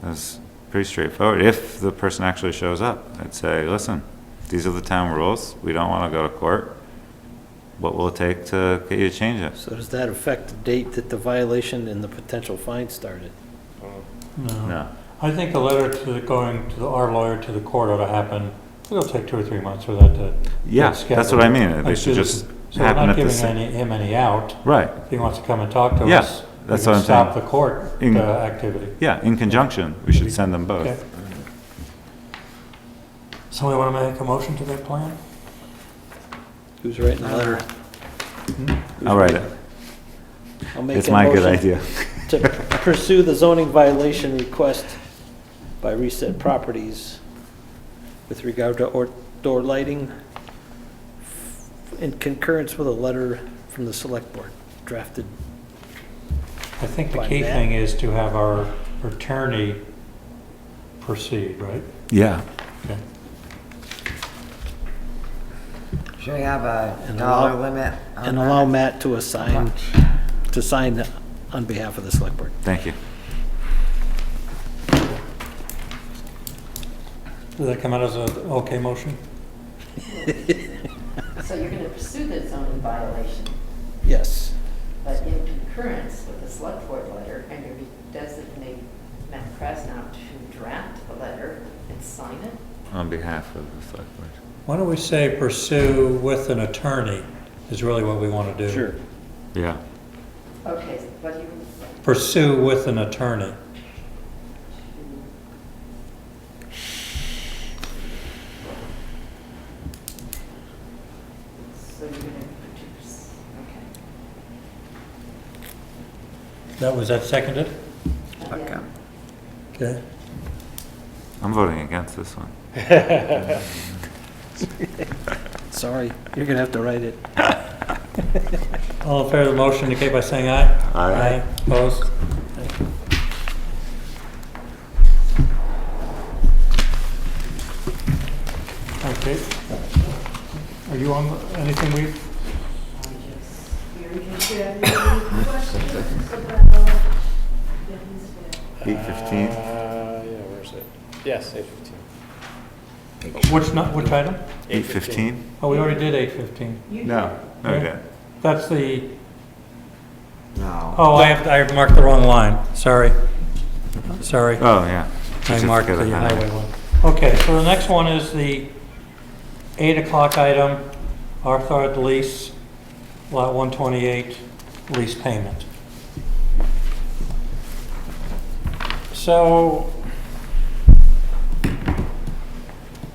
It's pretty straightforward. If the person actually shows up, I'd say, listen, these are the town rules. We don't want to go to court. What will it take to get you to change it? So does that affect the date that the violation and the potential fine started? No. I think the letter our lawyer to the court ought to happen, it'll take 2 or 3 months for that to. Yeah, get that's what I scheduled. mean. They Like, should so just so we're happen not at the giving same. him any out. Right. If he wants to come and talk to Yeah, us, we that's can what I'm stop saying. the court In- activity. Yeah, in conjunction, we should send them Okay. both. Somebody want to make a motion to that plan? Who's writing the letter? I'll write it. I'll make It's a my good motion idea. to pursue the zoning violation request by Reset Properties with regard to outdoor lighting in concurrence with a letter from the select board drafted. I think the By key Matt. thing is to have our attorney proceed, right? Yeah. Okay. Should we have a And dollar allow- limit on And that? allow Matt to How assign, much? to sign on behalf of the select board. Thank you. Does that come out as an okay motion? So you're gonna pursue the zoning violation, Yes. but in concurrence with the select board letter, and you designate Matt Krasnow to draft the letter and sign it? On behalf of the select board. Why don't we say pursue with an attorney is really what we want to do. Sure. Yeah. Okay, what do you, Pursue with an attorney. so you're gonna, okay. Was that seconded? Okay. Okay. I'm voting against this one. Sorry, you're gonna have to write it. All in favor of the motion indicate by saying aye. Aye. Opposed? Okay. Are you on anything we, $8:15. Yeah, where is it? Yes, 8:15. which item? 8:15? Oh, we already did 8:15. No, no, we didn't. That's the, No. oh, I marked the wrong line. Sorry. Sorry. Oh, yeah. I marked the Certificate of highway one. Okay, so the next one is the 8 o'clock item, Arthur lease, lot 128, lease payment. So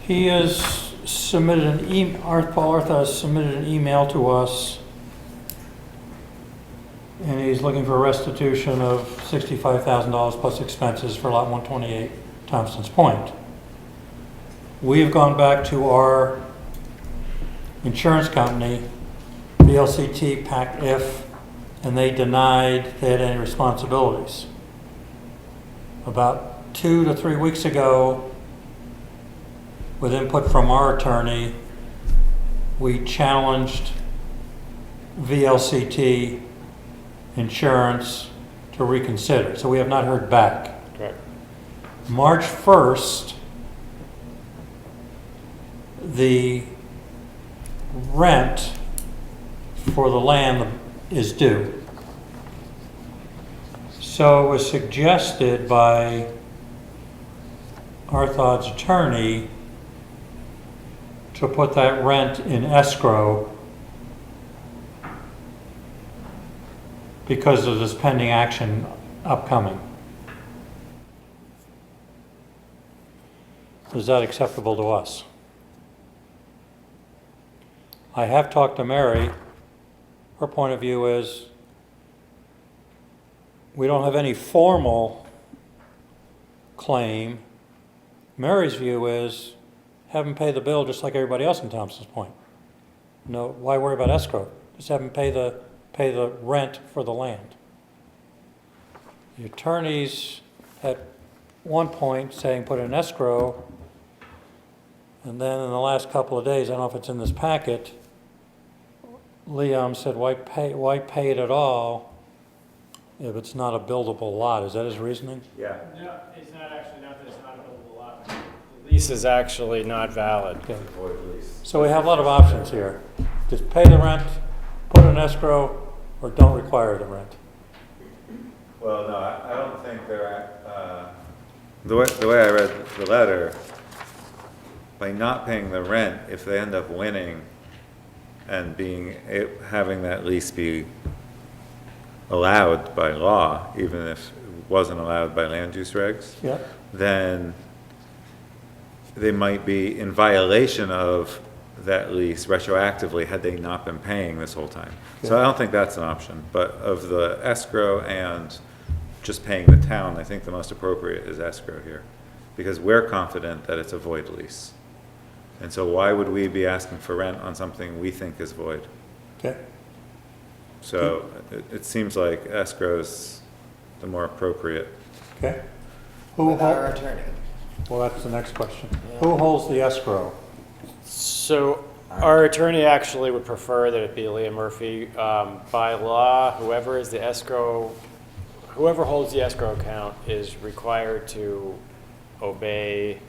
he has submitted Paul Arthur has submitted an email to us, and he's looking for a restitution of $65,000 plus expenses for lot 128, Thompson's Point. We have gone back to our insurance company, VLCT PAC-IF, and they denied they had any responsibilities. About 2 to 3 weeks ago, with input from our attorney, we challenged VLCT Insurance to reconsider. So we have not heard back. Correct. March 1st, the rent for the land is due. So it was suggested by Arthod's attorney to put that rent in escrow because of this pending action upcoming. Is that acceptable to us? I have talked to Mary. Her point of view is we don't have any formal claim. Mary's view is have them pay the bill just like everybody else in Thompson's Point. No, why worry about escrow? Just have them pay the rent for the land. The attorneys at one point saying put it in escrow, and then in the last couple of days, I don't know if it's in this packet, Liam said, why pay it at all if it's not a buildable lot? Is that his reasoning? Yeah. No, it's not actually, not that it's not a buildable lot. The lease is actually not valid. Okay. Void lease. So we have a lot of options here. Just pay the rent, put it in escrow, or don't require the rent. Well, no, I don't think they're, the way I read the letter, by not paying the rent, if they end up winning and having that lease be allowed by law, even if it wasn't allowed by land use regs, Yeah. then they might be in violation of that lease retroactively had they not been paying this whole time. So I don't think that's an option, but of the escrow and just paying the town, I think the most appropriate is escrow here, because we're confident that it's a void lease. And so why would we be asking for rent on something we think is void? Okay. So it seems like escrow is the more appropriate. Okay. Who Without our attorney. Well, that's the next question. Who holds the escrow? So our attorney actually would prefer that it be Leah Murphy. By law, whoever holds the escrow account is required to obey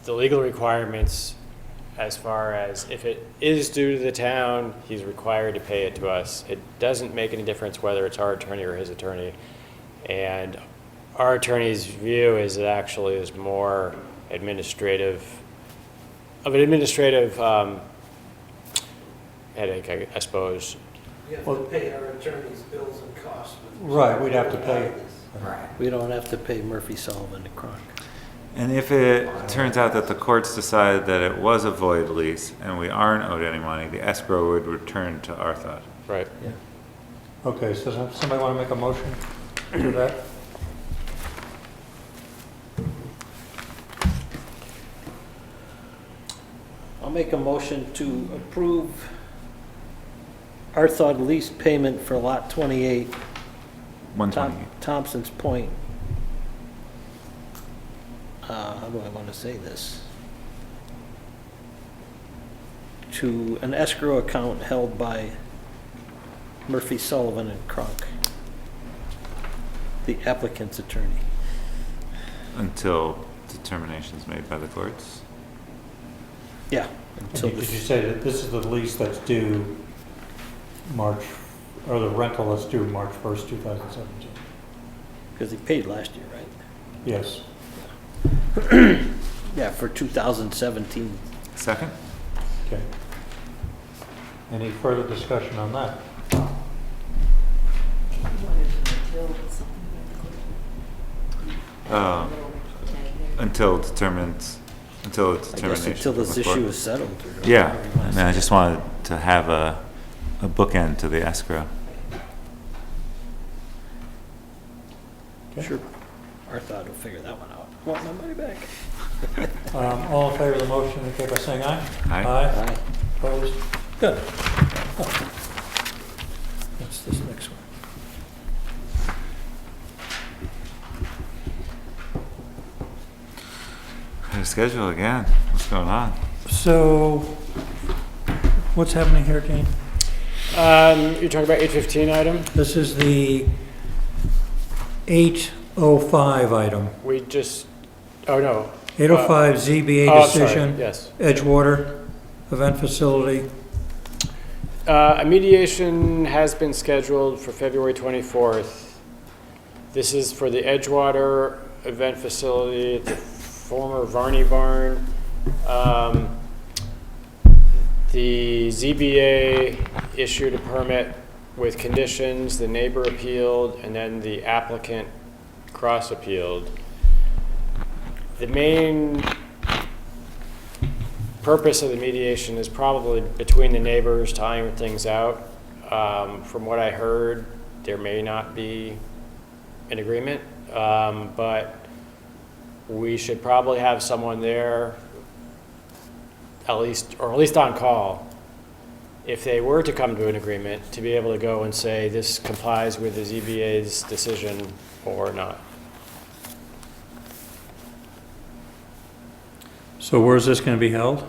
the legal requirements as far as if it is due to the town, he's required to pay it to us. It doesn't make any difference whether it's our attorney or his attorney. And our attorney's view is it actually is more administrative headache, I suppose. We have to pay our attorney's bills and costs. Right, we'd have to pay. Right. We don't have to pay Murphy, Sullivan, and Cronk. And if it turns out that the courts decided that it was a void lease and we aren't owed any money, the escrow would return to Arthod. Right. Yeah. Okay, so does somebody want to make a motion to that? I'll make a motion to approve Arthod lease payment for lot 28, 120. Thompson's Point. How do I want to say this? To an escrow account held by Murphy, Sullivan, and Cronk, the applicant's attorney. Until determinations made by the courts. Yeah. Until Did you the, say that this is the lease that's due March, or the rental that's due March 1st, 2017? because he paid last year, right? Yes. Yeah, for 2017. Second? Okay. Any further discussion on that? Until the determination. I guess until this from the court. issue is settled. or Yeah, whatever you wanna I mean, I say. just wanted to have a bookend to the escrow. Okay. Sure. Arthod will figure that one out. I want my money back. All in favor of the motion, indicate by saying aye. Aye. Aye. Opposed? Good. Oh. That's this next one. Your schedule again. What's going on? So, what's happening here, Kane? You're talking about 8:15 item? This is the 8:05 item. We just, oh no. 8:05 ZBA Oh, I'm sorry, decision. yes. Edgewater event facility. A mediation has been scheduled for February 24th. This is for the Edgewater event facility at the former Varney Barn. The ZBA issued a permit with conditions, the neighbor appealed, and then the applicant cross-appealed. The main purpose of the mediation is probably between the neighbors to iron things out. From what I heard, there may not be an agreement, but we should probably have someone there at least on call, if they were to come to an agreement, to be able to go and say this complies with the ZBA's decision or not. So where is this going to be held?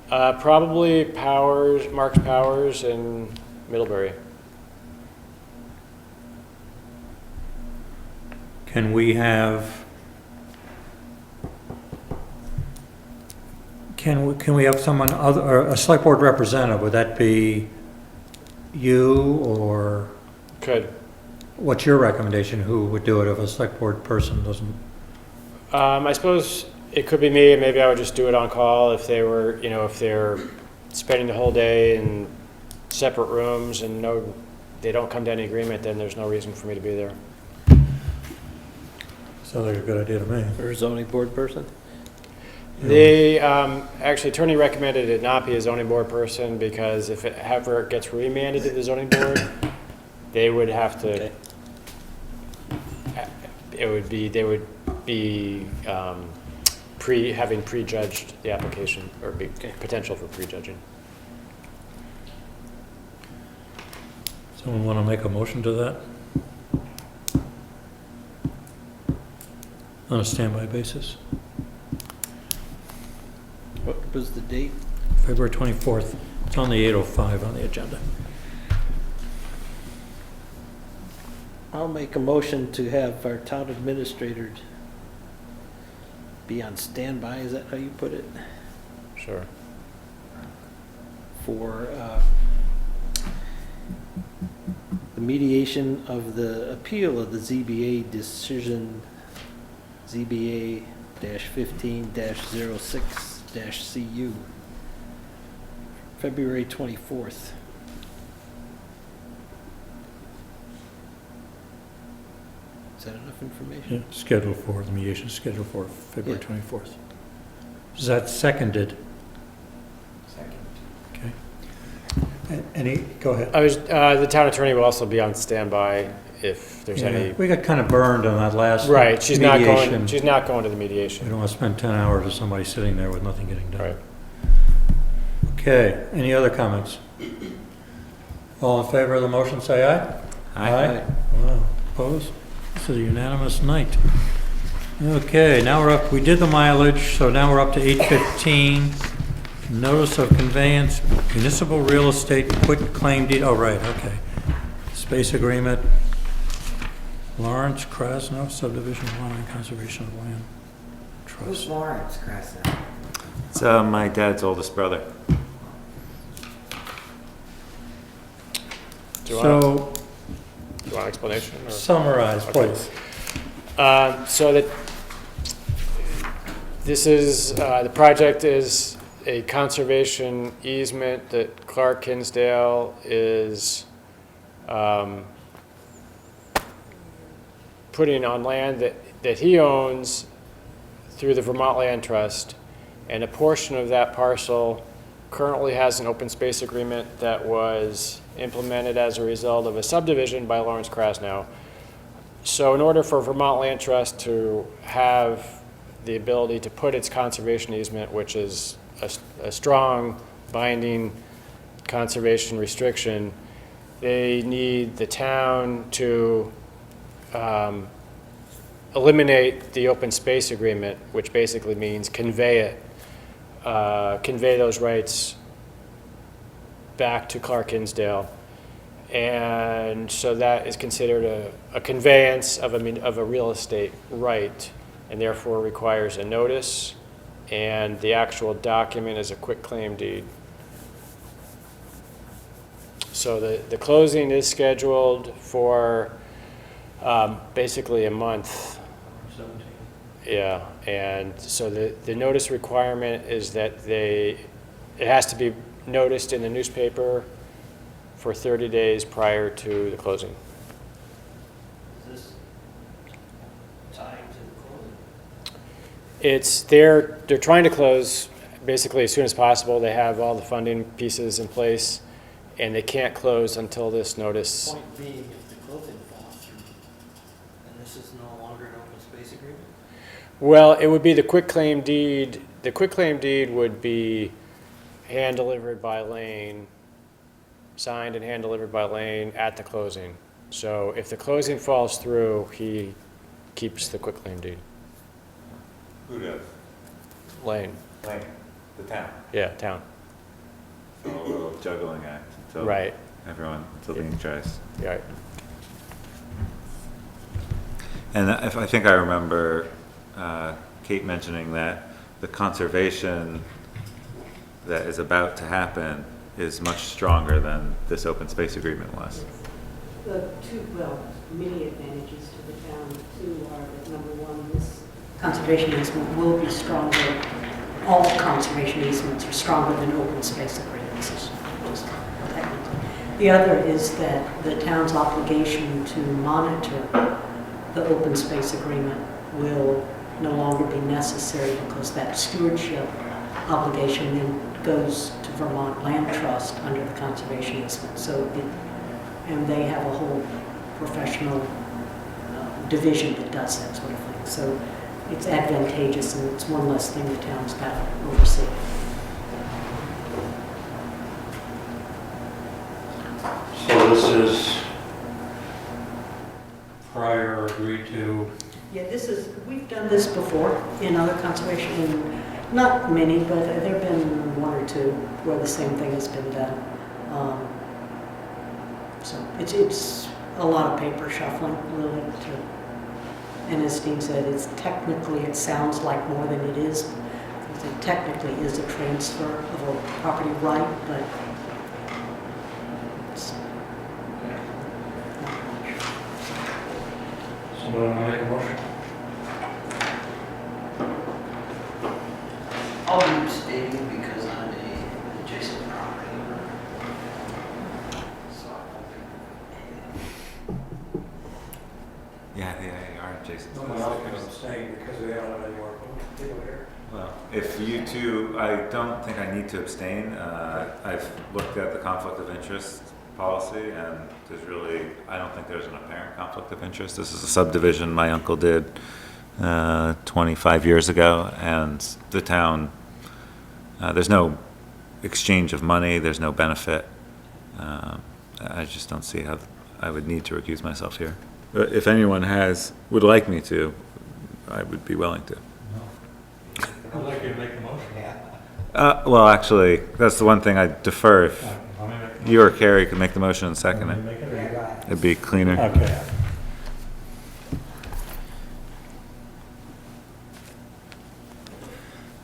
Probably Mark's Powers in Middlebury. Can we have, can we have someone other, or a select board representative? Would that be you, or Could. what's your recommendation? Who would do it if a select board person doesn't? I suppose it could be me, and maybe I would just do it on call if they were, if they're spending the whole day in separate rooms and they don't come to any agreement, then there's no reason for me to be there. Sounds like a good idea to me. Or a zoning board person? They, actually, attorney recommended it not be a zoning board person because if it ever gets remanded to the zoning board, they would have to, Okay. they would be having prejudged the application, or be potential for prejudging. Someone want to make a motion to that? On a standby basis? What was the date? February 24th. It's on the 8:05 on the agenda. I'll make a motion to have our town administrator be on standby, is that how you put it? Sure. For the mediation of the appeal of the ZBA decision, ZBA-15-06-CU, February 24th. Is that enough information? Yeah, scheduled for, the mediation is scheduled for February Yeah. 24th. Is that seconded? Second. Okay. Any, go ahead. The town attorney will also be on standby if there's Yeah, any. we got kind of burned on that last Right, she's not mediation. going to the We mediation. don't want to spend 10 hours with somebody sitting there with nothing getting done. Right. Okay, any other comments? All in favor of the motion, say aye. Aye. Wow, opposed? This is a unanimous night. Okay, now we're up, we did the mileage, so now we're up to 8:15. Notice of conveyance, municipal real estate quit claim deed, oh, right, okay. Space agreement, Lawrence Krasno subdivision one and conservation of land Who's trust. Lawrence Krasno? It's my dad's oldest brother. Do you want So an explanation? Or? summarize, Okay. please. So that this is, the project is a conservation easement that Clark Kinsdale is putting on land that he owns through the Vermont Land Trust. And a portion of that parcel currently has an open space agreement that was implemented as a result of a subdivision by Lawrence Krasno. So in order for Vermont Land Trust to have the ability to put its conservation easement, which is a strong binding conservation restriction, they need the town to eliminate the open space agreement, which basically means convey those rights back to Clark Hinsdale. And so that is considered a conveyance of a real estate right, and therefore requires a notice, and the actual document is a quitclaim deed. So the closing is scheduled for basically a month. 17. Yeah, and so the notice requirement is that it has to be noticed in the newspaper for 30 days prior to the closing. Is this tied to the closing? They're trying to close basically as soon as possible. They have all the funding pieces in place, and they can't close until this notice. Point being, if the closing falls through, then this is no longer an open space agreement? Well, it would be the quitclaim deed. The quitclaim deed would be hand delivered by Lane, signed and hand delivered by Lane at the closing. So if the closing falls through, he keeps the quitclaim deed. Who does? Lane, Lane, the town. yeah, town, So a little juggling act until right, until Lane tries. right. And I think I remember Kate mentioning that the conservation that is about to happen is much stronger than this open space agreement was. Many advantages to the town, too, are that, number one, this conservation easement will be stronger. All conservation easements are stronger than open space agreements, just technically. The other is that the town's obligation to monitor the open space agreement will no longer be necessary, because that stewardship obligation then goes to Vermont Land Trust under the conservation easement. And they have a whole professional division that does that sort of thing. So it's advantageous, and it's one less thing the town's got to oversee. So this is prior agreed to. Yeah, we've done this before in other conservation, and not many, but there have been one or two where the same thing has been done. So it's a lot of paper shuffling, really. And as Steve said, it sounds like more than it is, because it technically is a transfer of a property right, but it's not much. Somebody want to make a motion? I'll be abstaining because I'm a adjacent property owner. So I won't be. Yeah, you are Jason. Someone else can abstain because they don't have any more people here. Well, if you two, I don't think I need to abstain. I've looked at the conflict of interest policy, and I don't think there's an apparent conflict of interest. This is a subdivision my uncle did 25 years ago, and the town, there's no exchange of money, there's no benefit. I just don't see how I would need to recuse myself here. But if anyone would like me to, I would be willing to. I'd like you to make the motion. Well, actually, that's the one thing I defer. If you or Carrie could make the motion and second it, it'd be cleaner. Okay.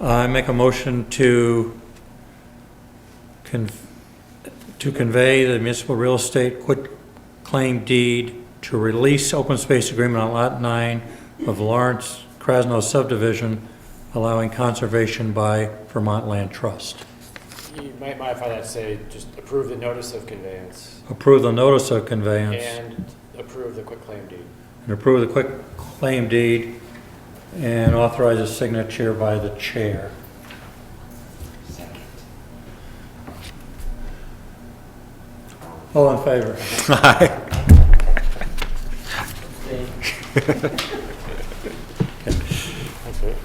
I make a motion to convey the municipal real estate quitclaim deed to release open space agreement on Lot 9 of Lawrence Krasno subdivision, allowing conservation by Vermont Land Trust. You might modify that to say, just approve the notice of conveyance Approve the notice of conveyance and approve the quitclaim deed. and approve the quitclaim deed and authorize a signature by the chair. Second. All in favor? That's it.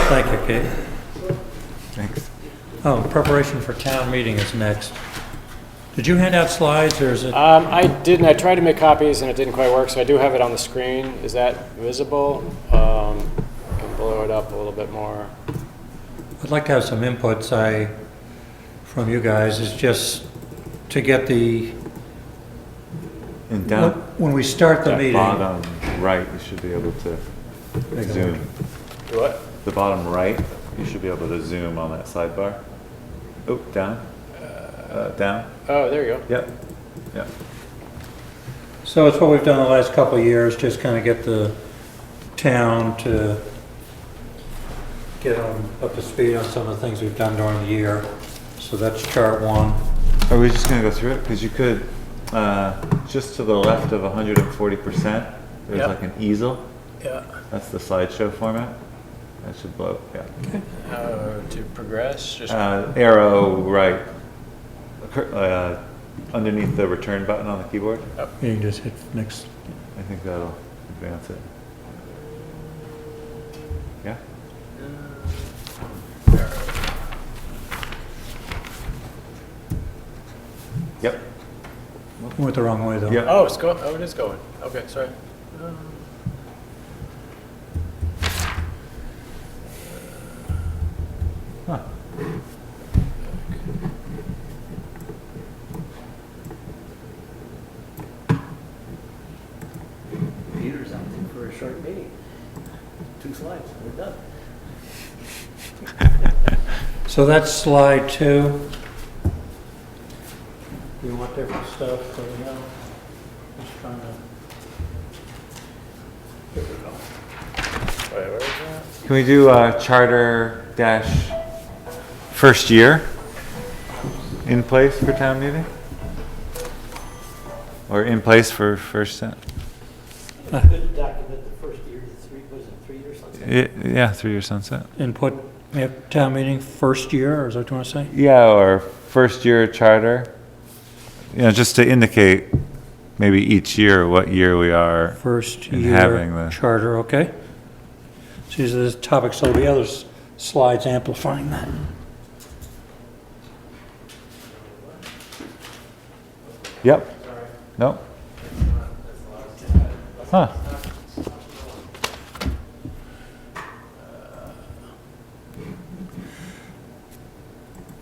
Thank you, Kate. Thanks. Oh, preparation for town meeting is next. Did you hand out slides, or is it? I didn't, I tried to make copies and it didn't quite work, so I do have it on the screen. Is that visible? I can blow it up a little bit more. I'd like to have some inputs from you guys, is just to get the, And down when we start the that meeting. bottom right, you should be able to Make a zoom. Do what? The bottom right, you should be able to zoom on that sidebar. Oh, down. Down. Oh, there you go. Yep. Yep. So it's what we've done the last couple of years, just kind of get the town to get them up to speed on some of the things we've done during the year. So that's chart 1. Are we just gonna go through it? Because you could, just to the left of 140%, there's Yep. like an easel. Yeah. That's the slideshow format. That should blow, yeah. To progress, just. Arrow right, underneath the return button on the keyboard. You can just hit next. I think that'll advance it. Yeah? Yep. Went the wrong way, though. Yep. Oh, it's going, oh, it is going. Okay, sorry. Huh. Peter's out there for a short meeting. 2 slides, we're done. So that's slide 2. Do you want different stuff, so we know? Just trying to. Here we go. Wait, where is that? Can we do charter dash first year in place for town meeting? Or in place for first, Good document the first year, was it 3 years something? yeah, 3-year sunset. Input, we have town meeting first year, or is that what you want to say? Yeah, or first year charter, you know, just to indicate maybe each year what year we are. First And year having the- charter, okay. So these are the topics, so there'll be other slides amplifying that. Yep. Nope. Huh.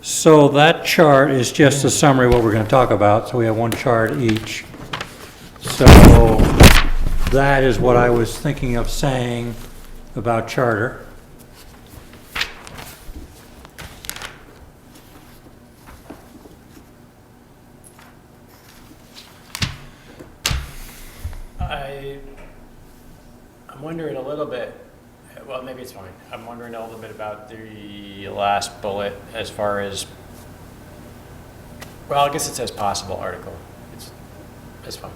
So that chart is just a summary of what we're going to talk about, so we have one chart each. So that is what I was thinking of saying about charter. I'm wondering a little bit, well, maybe it's fine. I'm wondering a little bit about the last bullet as far as, well, I guess it says possible article. It's fine.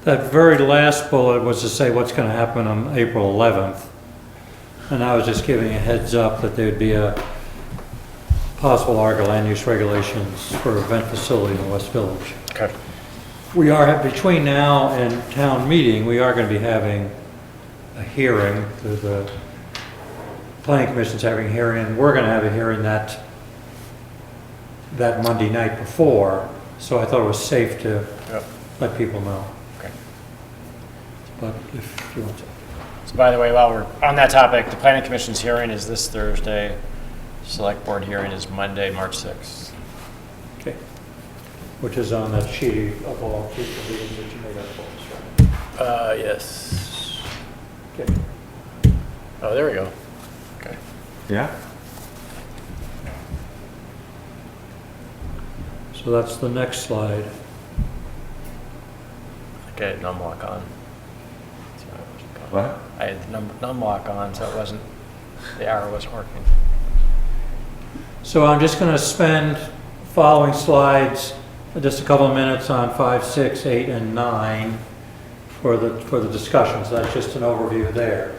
That very last bullet was to say what's going to happen on April 11th. And I was just giving a heads up that there'd be a possible article land use regulations for event facility in West Village. Okay. We are, between now and town meeting, we are going to be having a hearing. The planning commission's having a hearing, and we're going to have a hearing that Monday night before. So I thought it was safe to let people know. Okay. But if you want to. So by the way, while we're on that topic, the planning commission's hearing is this Thursday. Select board hearing is Monday, March 6th. Okay. Which is on that sheet of all future meetings that you made up for us, right? Yes. Okay. Oh, there we go. Okay. Yeah? So that's the next slide. Okay, num lock on. What? I had num lock on, so it wasn't, the arrow wasn't working. So I'm just going to spend following slides just a couple of minutes on 5, 6, 8, and 9 for the discussion. So that's just an overview there.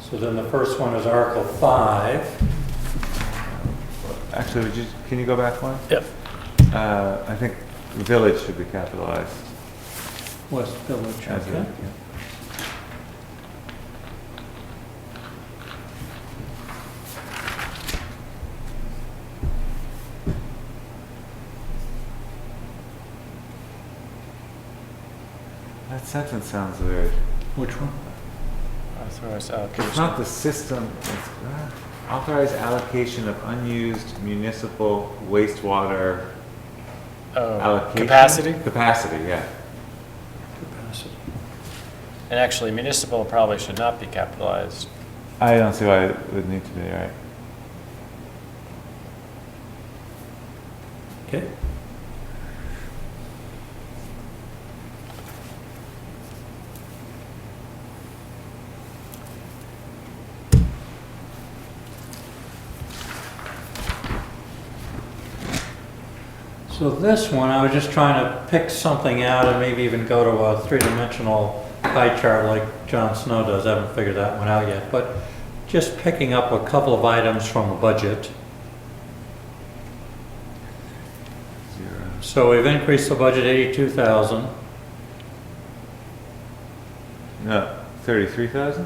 So then the first one is Article 5. Actually, can you go back one? Yep. I think village should be capitalized. West Village, As okay. sentence sounds weird. Which one? Authorized It's allocation. not the system, it's authorized allocation of unused municipal wastewater Oh, allocation. capacity? Capacity, yeah. Capacity. And actually, municipal probably should not be capitalized. I don't see why it would need to be, right? Okay. So this one, I was just trying to pick something out and maybe even go to a three-dimensional pie chart like John Snow does. I haven't figured that one out yet, but just picking up a couple of items from the budget. So we've increased the budget 82,000. No, 33,000?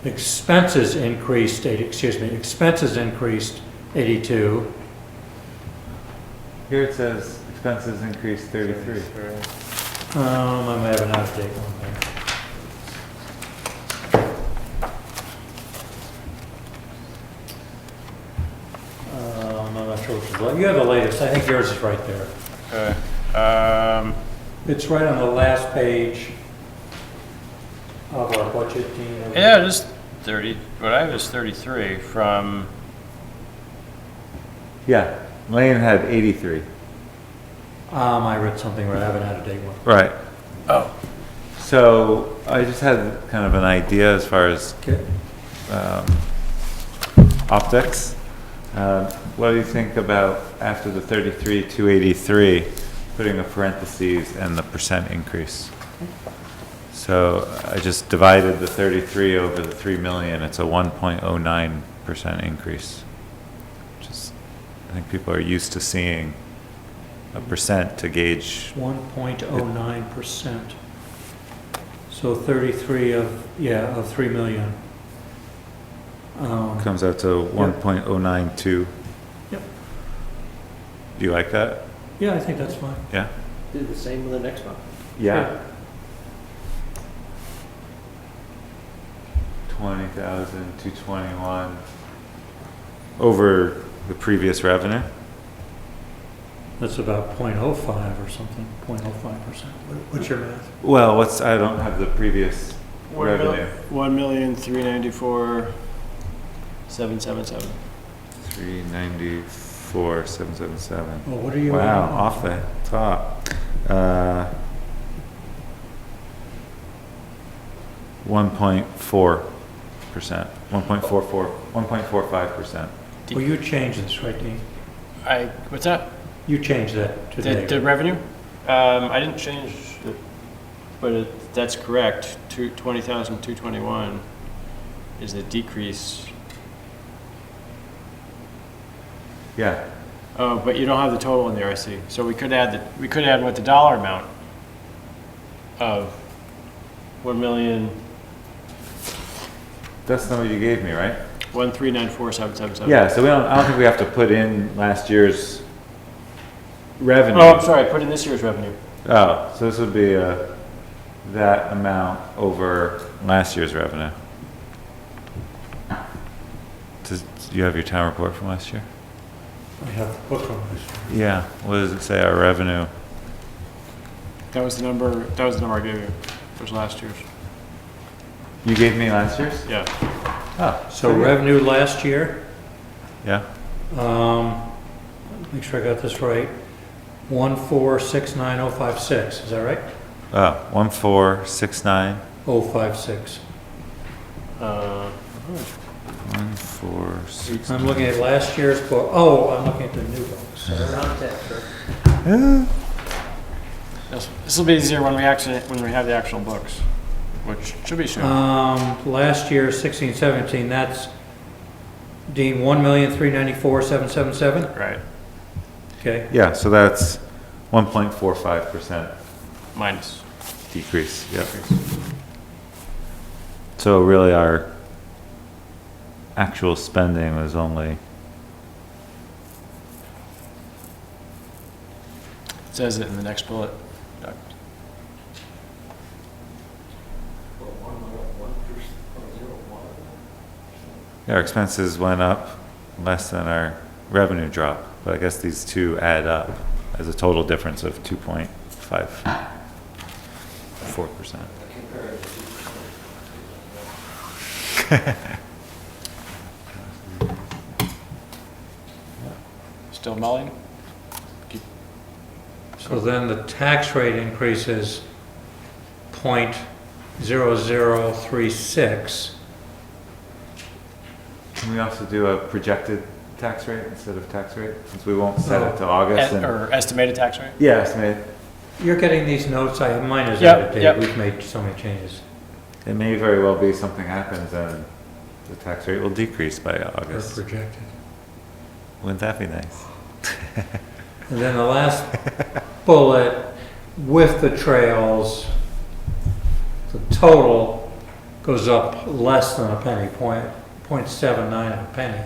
Expenses increased, expenses increased 82. Here it says expenses increased 33. I may have an out-of-date one there. I'm not sure which is, you have the latest, I think yours is right there. Okay. It's right on the last page of our budget, Dean. Yeah, it is 30, what I have is 33 from, Yeah, Lane had 83. I read something where I have an out-of-date one. Right. oh, So I just had kind of an idea as far as Okay. optics. What do you think about after the 33, 283, putting a parentheses and the percent increase? So I just divided the 33 over the 3 million. It's a 1.09% increase. Just, I think people are used to seeing a percent to gauge. 1.09%. So 33 of 3 million. Comes out to 1.092. Yep. Do you like that? Yeah, I think that's fine. Yeah? Do the same with the next one. Yeah. 20,000, 221 over the previous revenue. That's about 0.05 or something, 0.05%. What's your math? Well, I don't have the previous revenue. 1,394,777. 394,777. Well, what are you? Wow, off the top. 1.4%, 1.45%. Well, you changed this, right, Dean? What's that? You changed that today. The revenue? I didn't change it, but that's correct. 20,221 is the decrease. Yeah, Oh, but you don't have the total in there, I see. So we could add what the dollar amount of 1,000,000. that's the number you gave me, right? 1,394,777. Yeah, so I don't think we have to put in last year's revenue. Oh, I'm sorry, I put in this year's revenue. Oh, so this would be that amount over last year's revenue. Do you have your town report from last year? I have the book on this. Yeah, what does it say, our revenue? That was the number I gave you. It was last year's. You gave me last year's? Yeah. Oh, So revenue last year, yeah, make sure I got this right, 1469056, is that right? 1469, 056. 146. I'm looking at last year's book. Oh, I'm looking at the new books. This will be easier when we have the actual books, which should be soon. Last year, 16, 17, that's, Dean, 1,394,777? Right. Okay, Yeah, so that's 1.45% Minus. decrease, yep. So really our actual spending was only, says it in the next bullet. Our expenses went up less than our revenue drop, but I guess these two add up as a total difference of 2.54%. Still mulling? So then the tax rate increases 0.0036. Can we also do a projected tax rate instead of tax rate, since we won't set it to August? Or estimated tax rate? Yeah, estimated. You're getting these notes, mine is Yep, edited, yep. we've made so many changes. It may very well be something happens and the tax rate will decrease by Or August. projected. Wouldn't that be nice? And then the last bullet, with the trails, the total goes up less than a penny, 0.79 of a penny.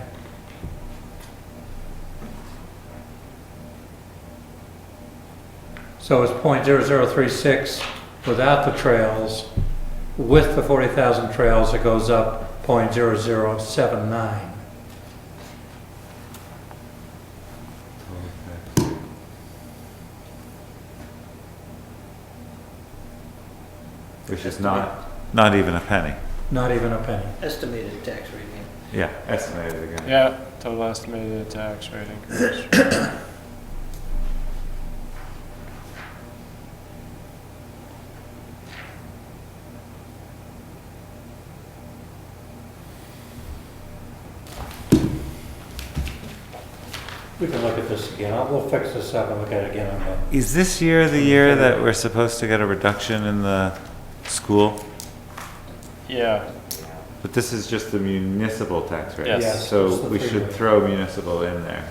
So it's 0.0036 without the trails. With the 40,000 trails, it goes up 0.0079. Which is not even a penny. Not even a penny. Estimated tax rate, Yeah, estimated again. Yeah, total estimated tax rate increase. We can look at this again. We'll fix this up and look at it again on the. Is this year the year that we're supposed to get a reduction in the school? Yeah, But this is just the municipal tax rate. Yes. Yes, So just the we 3 should million. throw municipal in there,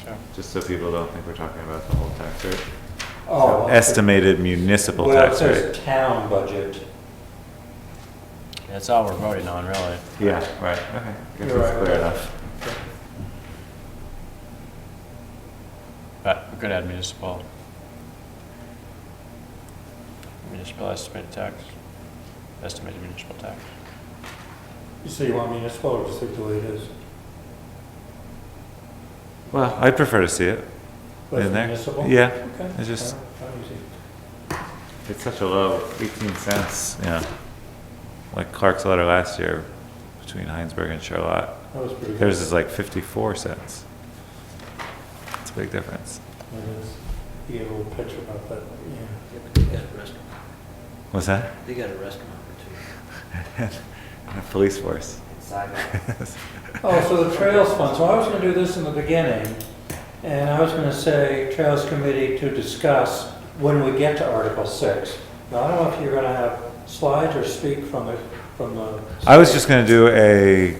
okay. just so people don't think we're talking about the whole tax rate. Oh, So estimated municipal well, it tax says rate. town budget. That's all we're voting on, really. Yeah, right, okay. Guess You're that's right, clear right. enough. But we could add municipal. Municipal estimated tax. Estimated municipal tax. You say you want municipal or just leave the way it is? Well, I'd prefer to see it With in there. municipal? Yeah, Okay. it's just, Fine, easy. it's such a low, 18 cents, yeah. Like Clark's letter last year between Heinsberg and Charlotte. That was pretty good. Theirs is like 54 cents. It's a big difference. It is. You get a little picture about that, yeah. yeah, but they got a restaurant, What's that? they got a restaurant or two. And a police force. Oh, so the Trails Fund, so I was gonna do this in the beginning, and I was gonna say Trails Committee to discuss when we get to Article 6. Now, I don't know if you're gonna have slides or speak from the. I was just gonna do a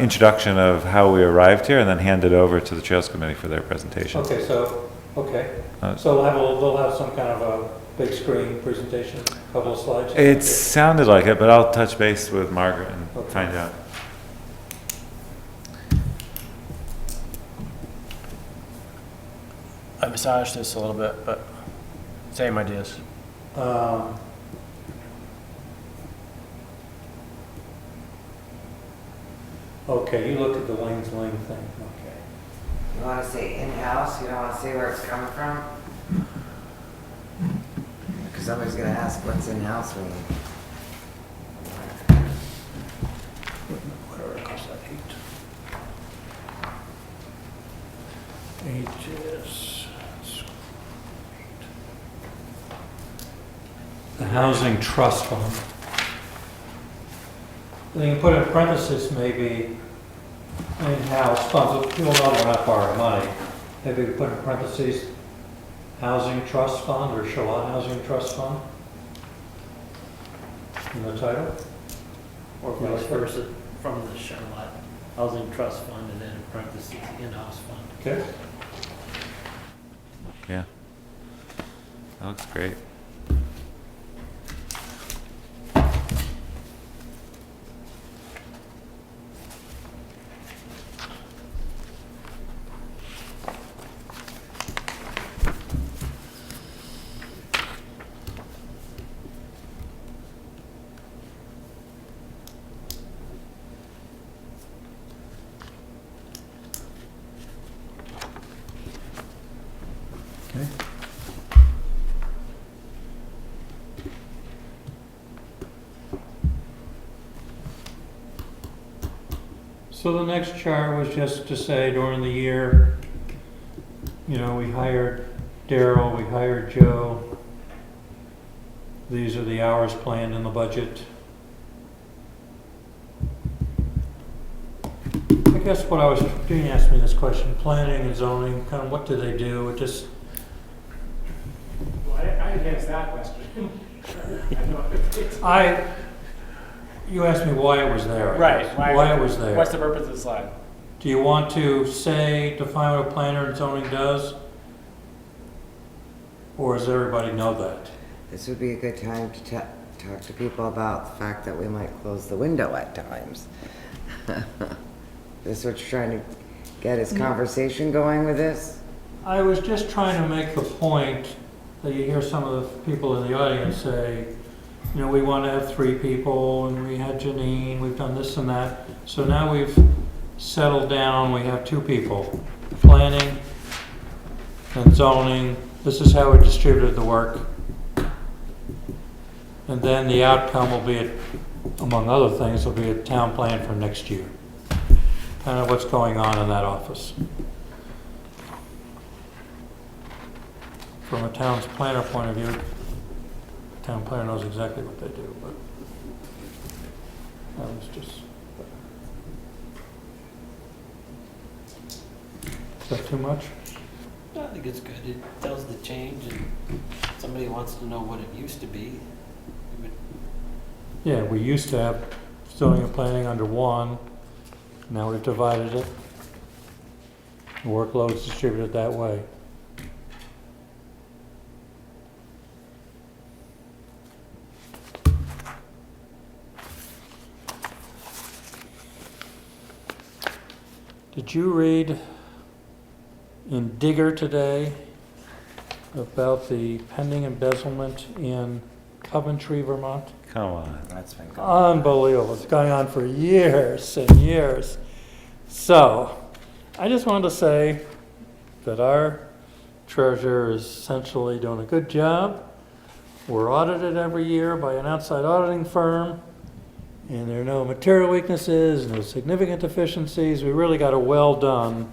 introduction of how we arrived here and then hand it over to the Trails Committee for their presentation. Okay, so they'll have some kind of a big screen presentation, couple of slides? It sounded like it, but I'll touch base with Margaret and Okay. find out. I massaged this a little bit, but same ideas. Okay, you looked at the Lane's Lane thing, okay. You wanna see in-house, you don't wanna see where it's coming from? Cause somebody's gonna ask what's in-house mean. What article is that, 8? 8 is... The Housing Trust Fund. Then you can put in parentheses maybe in-house funds, so people know we're not borrowing money. Maybe we put in parentheses, Housing Trust Fund or Charlotte Housing Trust Fund in the title. Or vice versa, from the Charlotte Housing Trust Fund and then in parentheses, in-house fund. Okay. Yeah. That looks great. So the next chart was just to say during the year, you know, we hired Daryl, we hired Joe. These are the hours planned in the budget. I guess what I was, you asked me this question, planning and zoning, kind of what do they do? It just, Well, I enhanced that question. you asked me why it was there. I Right. guess. Why it was there. What's the purpose of the slide? Do you want to say, define what a planner and zoning does? Or does everybody know that? This would be a good time to talk to people about the fact that we might close the window at times. This what you're trying to get his conversation going with this? I was just trying to make the point that you hear some of the people in the audience say, you know, we want to have 3 people, and we had Janine, we've done this and that. So now we've settled down, we have 2 people, planning and zoning. This is how we distributed the work. And then the outcome will be, among other things, will be a town plan for next year. Kind of what's going on in that office. From a town's planner point of view, the town planner knows exactly what they do, but that was just. Is that too much? I think it's good. It tells the change, and somebody wants to know what it used to be. we would- Yeah, we used to have zoning and planning under one. Now we've divided it. The workload's distributed that way. Did you read in Digger today about the pending embezzlement in Coventry, Vermont? Come on, that's been going on. Unbelievable. It's going on for years and years. So, I just wanted to say that our treasurer is essentially doing a good job. We're audited every year by an outside auditing firm, and there are no material weaknesses, no significant deficiencies. We really got a well done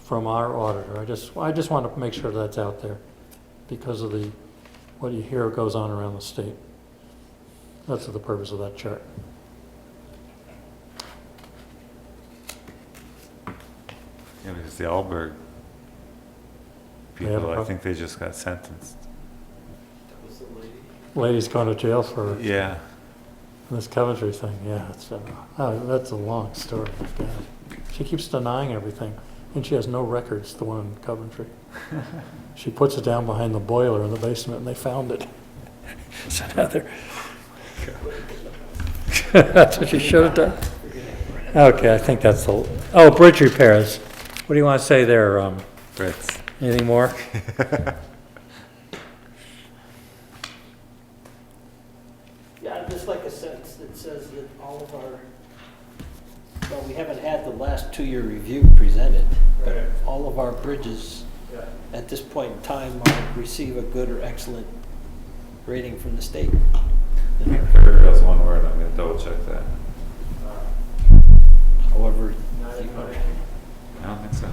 from our auditor. I just want to make sure that's out there because of what you hear goes on around the state. That's the purpose of that chart. Yeah, because the Alberg people, I think they just got sentenced. That was the lady. Lady's going to jail for Yeah. this Coventry thing. Yeah, that's a long story. God. She keeps denying everything, and she has no records, the one in Coventry. She puts it down behind the boiler in the basement, and they found it. So now they're... That's what you should have done. Okay, I think that's the... Oh, bridge repairs. What do you want to say there, Fritz. anything more? Yeah, I'd just like a sentence that says that all of our, well, we haven't had the last 2-year review presented, but Right. all of our bridges Yeah. at this point in time receive a good or excellent rating from the state. I think Fairfield's one word, I'm gonna double check that. However, Not in my- I don't think so.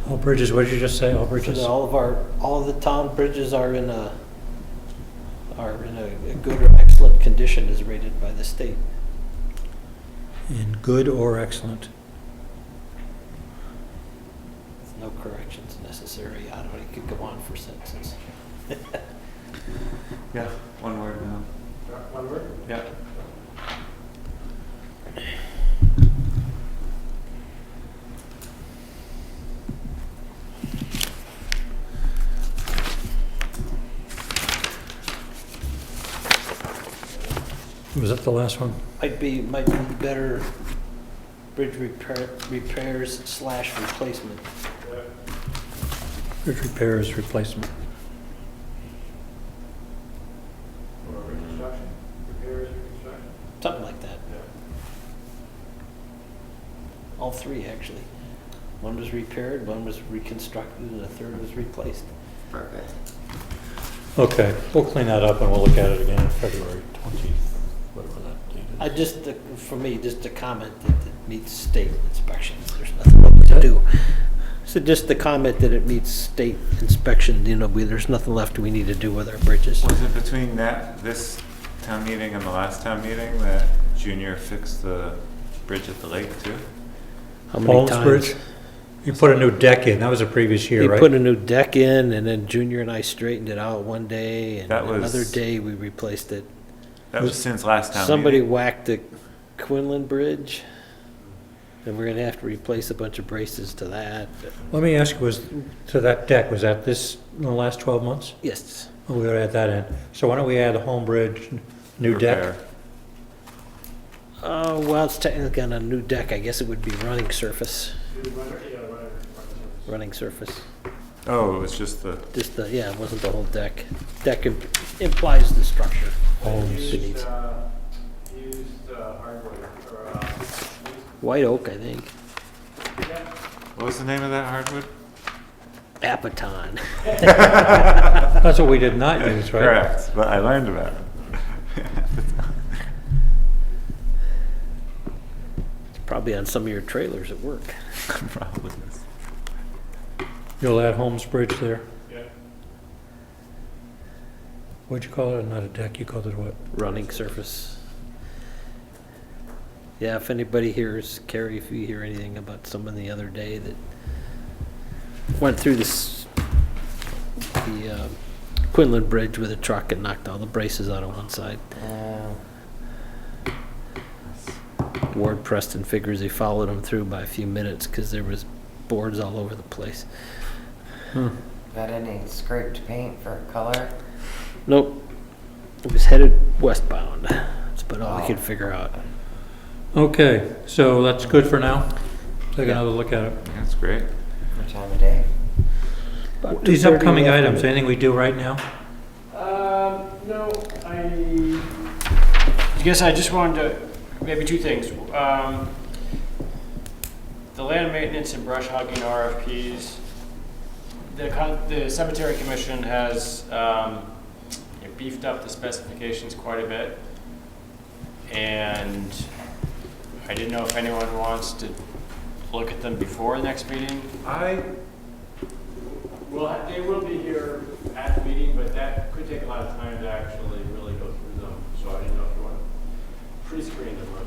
All bridges, what did you just say? All so bridges? that all of the town bridges are in a good or excellent condition as rated by the state. In good or excellent. With no corrections necessary. I don't know, you could go on for sentences. Yeah, one word now. One word? Yeah. Was that the last one? Might be better bridge repairs / replacement. Yeah. Bridge repairs, replacement. Or reconstruction, repairs, reconstruction. Something like that. Yeah. All 3, actually. One was repaired, one was reconstructed, and a third was replaced. Perfect. Okay, we'll clean that up and we'll look at it again in February 20th, whatever that date is. For me, just a comment that meets state inspections, there's nothing left to do. So just the comment that it meets state inspection, there's nothing left we need to do with our bridges. Was it between this town meeting and the last town meeting that Junior fixed the bridge at the lake too? How many Holmes times? Bridge? You put a new deck in, that was the previous year, We right? put a new deck in, and then Junior and I straightened it out one day, and That was- another day we replaced it. That was since last town Somebody meeting. whacked the Quinlan Bridge, and we're gonna have to replace a bunch of braces to that. Let me ask you, to that deck, was that this, in the last 12 months? Yes, Oh, we gotta add that in. So why don't we add the home bridge, new deck? Repair. well, it's technically on a new deck, I guess it would be running surface, running surface. Oh, it was just the, Just it wasn't the whole deck. Deck implies the structure. Homes. Beneath. Used hardwood, or, White oak, I think. what was the name of that hardwood? Apaton. That's what we did not use, right? Correct, but I learned about it. Probably on some of your trailers at work. Probably. You'll add Holmes Bridge there? yeah. What'd you call it? Not a deck, you called it what? Running surface. Yeah, if anybody hears, Carrie, if you hear anything about someone the other day that went through the Quinlan Bridge with a truck and knocked all the braces out of one side. Ward Preston figures he followed him through by a few minutes because there was boards all over the place. Got any scraped paint for color? Nope. It was headed westbound. That's about all we could figure out. Okay, so that's good for now? Take another look at it. That's great. What time of day? About These 2:30 upcoming in the items, afternoon. anything we do right now? No, I guess I just wanted to, maybe two things. The land maintenance and brush hogging RFPs, the cemetery commission has beefed up the specifications quite a bit. And I didn't know if anyone wants to look at them before the next meeting. Well, they will be here at the meeting, but that could take a lot of time to actually really go through them. So I didn't know if you want to pre-screen them or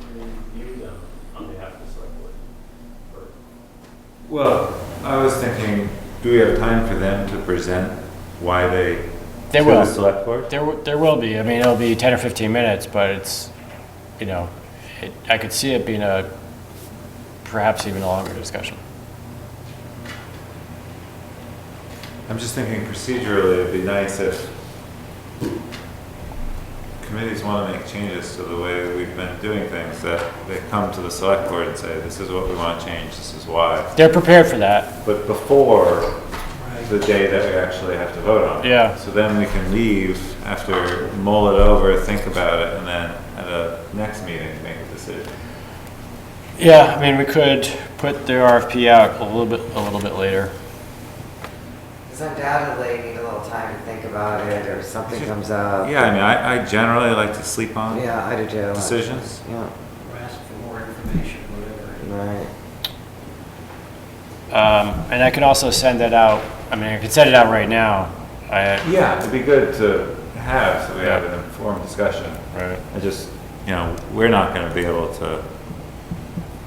review them on behalf of the select board. Well, I was thinking, do we have time for them to present why they They to will. the select board? There will be. I mean, it'll be 10 or 15 minutes, but it's, I could see it being perhaps even a longer discussion. I'm just thinking procedurally, it'd be nice if committees want to make changes to the way we've been doing things, that they come to the select board and say, this is what we want to change, this is why. They're prepared for that. But before the day that we actually have to vote on it. Yeah. So then we can leave after, mull it over, think about it, and then at a next meeting, make a decision. Yeah, I mean, we could put the RFP out a little bit later. Because undoubtedly you need a little time to think about it, or something comes up. Yeah, I mean, I generally like to sleep on Yeah, I do too. decisions. Yeah, Or ask for more information, whatever. right. And I could also send that out. I mean, I could send it out right now. Yeah, it'd be good to have, so we have an informed discussion. Right. I just, we're not gonna be able to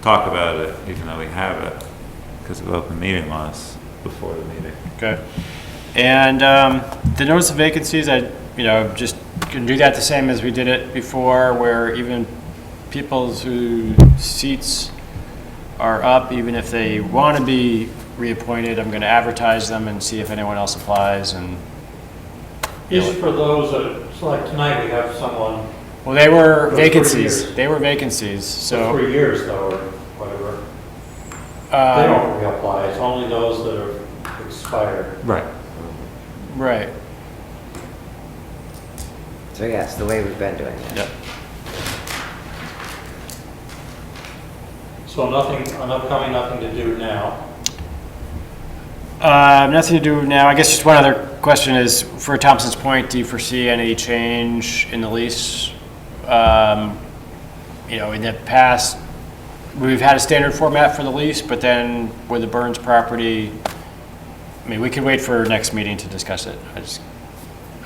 talk about it, even though we have it, because of open meeting laws before the meeting. Okay. And the notice of vacancies, I just can do that the same as we did it before, where even people whose seats are up, even if they want to be reappointed, I'm going to advertise them and see if anyone else applies. And This is for those that, it's like tonight we have someone, well, they were For 3 vacancies. years. They were vacancies. So 3 years though, or whatever. They don't reapply, it's only those that are expired. Right. right. So yes, the way we've been doing it. Yep. So nothing to do now. Nothing to do now. I guess just one other question is, for Thompson's Point, do you foresee any change in the lease? In the past, we've had a standard format for the lease, but then with the Burns property, I mean, we can wait for next meeting to discuss it.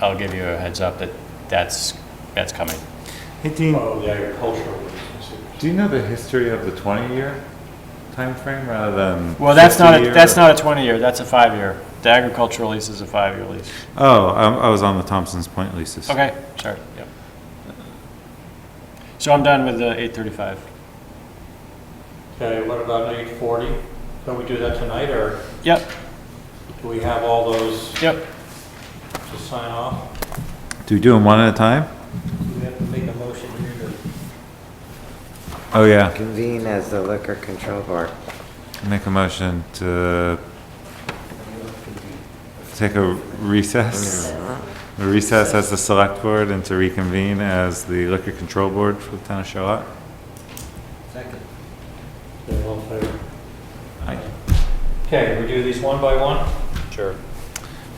I'll give you a heads up that that's coming. Hey, Dean, The agricultural. do you know the history of the 20-year time frame rather than Well, that's not 50-year? a 20-year, that's a 5-year. The agricultural lease is a 5-year lease. Oh, I was on the Thompson's Point leases. Okay, sorry, yep. So I'm done with the 835. Okay, what about 840? Can we do that tonight, or Yep, do we have all those yep. to sign off? Do we do them one at a time? We have to make a motion here to Oh, yeah. Convene as the liquor control board. Make a motion to take a recess. A recess as the select board and to reconvene as the liquor control board for the town of Charlotte. second. Okay, all in favor? Aye. Okay, we do these one by one? Sure.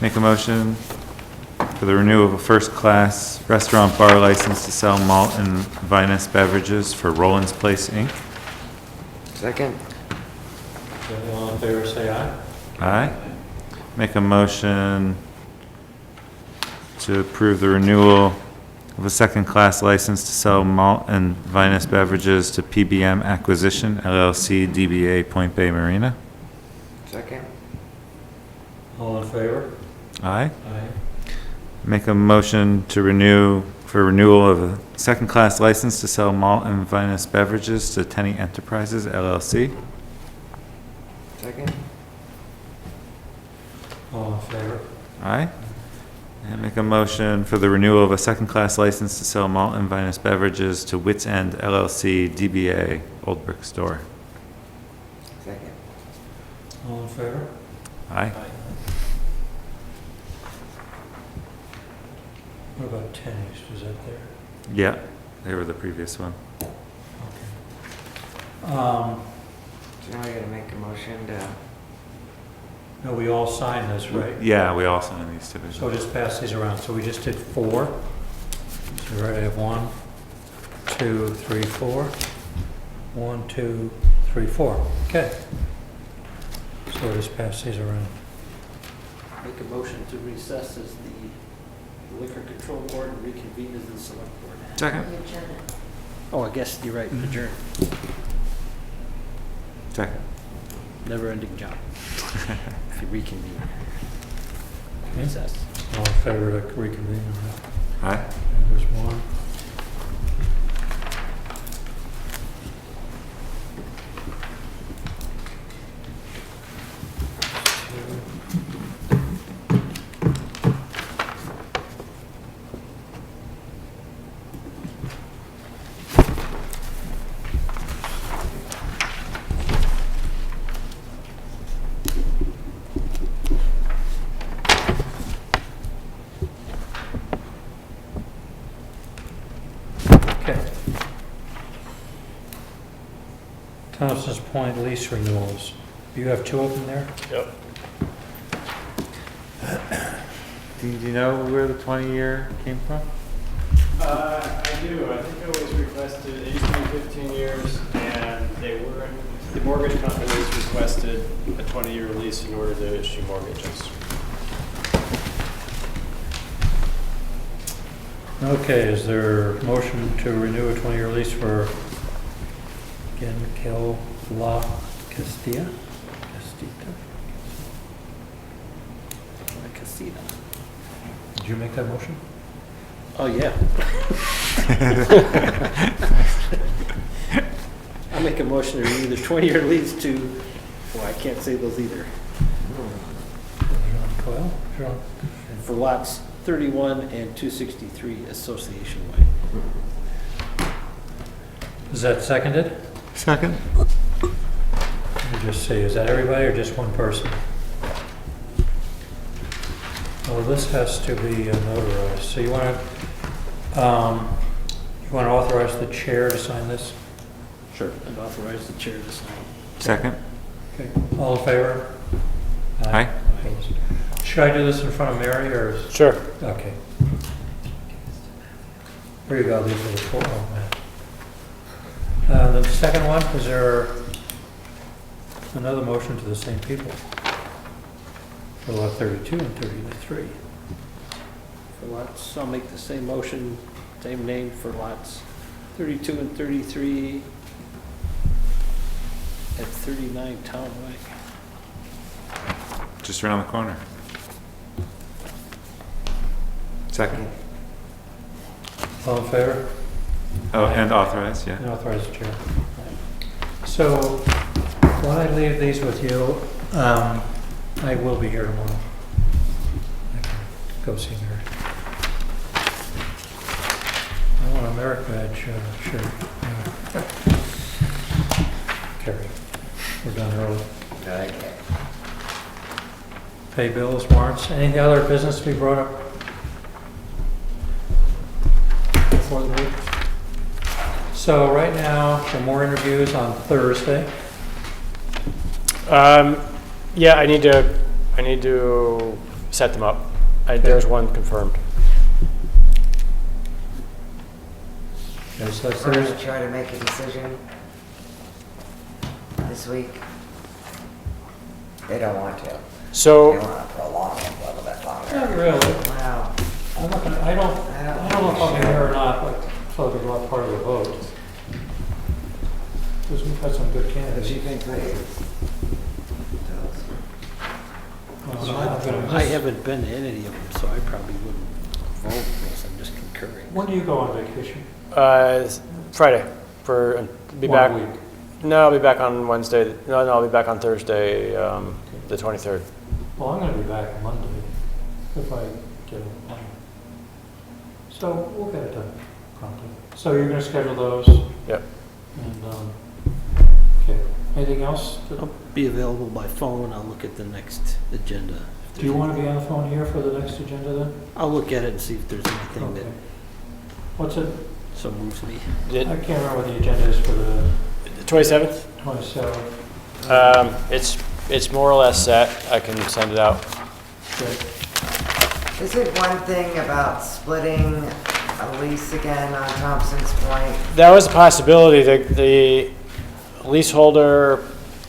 Make a motion for the renewal of a first-class restaurant bar license to sell malt and vinous beverages for Roland's Place, Inc. Second? Okay, all in favor, say aye. Aye. Make a motion to approve the renewal of a second-class license to sell malt and vinous beverages to PBM Acquisition LLC, DBA Point Bay Marina. Second? All in favor? Aye. Aye. Make a motion to for renewal of a second-class license to sell malt and vinous beverages to Tenny Enterprises LLC. Second? All in favor? Aye. And make a motion for the renewal of a second-class license to sell malt and vinous beverages to Wits End LLC, DBA Old Brick Store. Second. All in favor? Aye. What about tennis, is that there? Yeah, they were the previous one. Okay. So now I gotta make a motion to, No, we all sign this, right? Yeah, we all signed these So divisions. just pass these around. So we just did 4. So we already have 1, 2, 3, 4. 1, 2, 3, 4. Okay. So we'll just pass these around. Make a motion to recess as the liquor control board and reconvene as the select board. Second. Oh, I guess you're right, adjourn. Second. Never ending job. If you reconvene. Okay. Recess. All in favor to reconvene? All right. Aye. There's 1. Okay. Thompson's Point lease renewals. You have 2 of them there? Yep. Do you know where the 20-year came from? I do. I think it was requested, it used to be 15 years, and the mortgage companies requested a 20-year lease in order to issue mortgages. Okay, is there a motion to renew a 20-year lease for Genkel La Castilla? Castita? La Casita. Did you make that motion? Oh, yeah. I make a motion to renew the 20-year lease to, well, I can't say those either, Jean Coyle? Jean? for lots 31 and 263 Association Way. Is that seconded? Second. Let me just see, is that everybody or just one person? Well, this has to be notarized, so you want to authorize the chair to sign this? Sure. And authorize the chair to sign. Second. Okay, all in favor? Aye. Opposed? Should I do this in front of Mary, or? Sure. Okay. Here you go, these are the 4, oh, man. The second one, is there another motion to the same people? For lot 32 and 33. For lots, I'll make the same motion, same name for lots 32 and 33 at 39 Town Way. Just around the corner. Second. All in favor? Oh, and authorize, yeah. And authorize the chair. So, while I leave these with you, I will be here tomorrow. I can go see Mary. I want a merit badge shirt. Carrie, we're done early. Okay. Pay bills, warrants, any other business to be brought up before the week? So right now, for more interviews on Thursday. Yeah, I need to set them up. There's one confirmed. Okay, so We're Thursday. gonna try to make a decision this week. They don't want to. They So, want to prolong it a little bit longer. Not really. Wow. I'm not gonna, I don't know if I'm here or not, but so it'll be a part of the vote. Because we've had some good What do candidates. you think, Lee? I'm gonna I miss- haven't been to any of them, so I probably wouldn't vote unless I'm just concurring. When do you go on vacation? Friday be One back. week. No, I'll be back on Wednesday. No, I'll be back on Thursday, the 23rd. Well, I'm gonna be back Monday if I get a plane. So we'll get it done promptly. So you're gonna schedule those Yep. and, okay. Anything else? I'll be available by phone. I'll look at the next agenda. Do you want to be on the phone here for the next agenda then? I'll look at it and see if there's anything that Okay. What's it? so moves me. I can't remember what the agenda is for the 27th? 27th. It's more or less set. I can send it out. Good. Is it one thing about splitting a lease again on Thompson's Point? That was a possibility. The leaseholder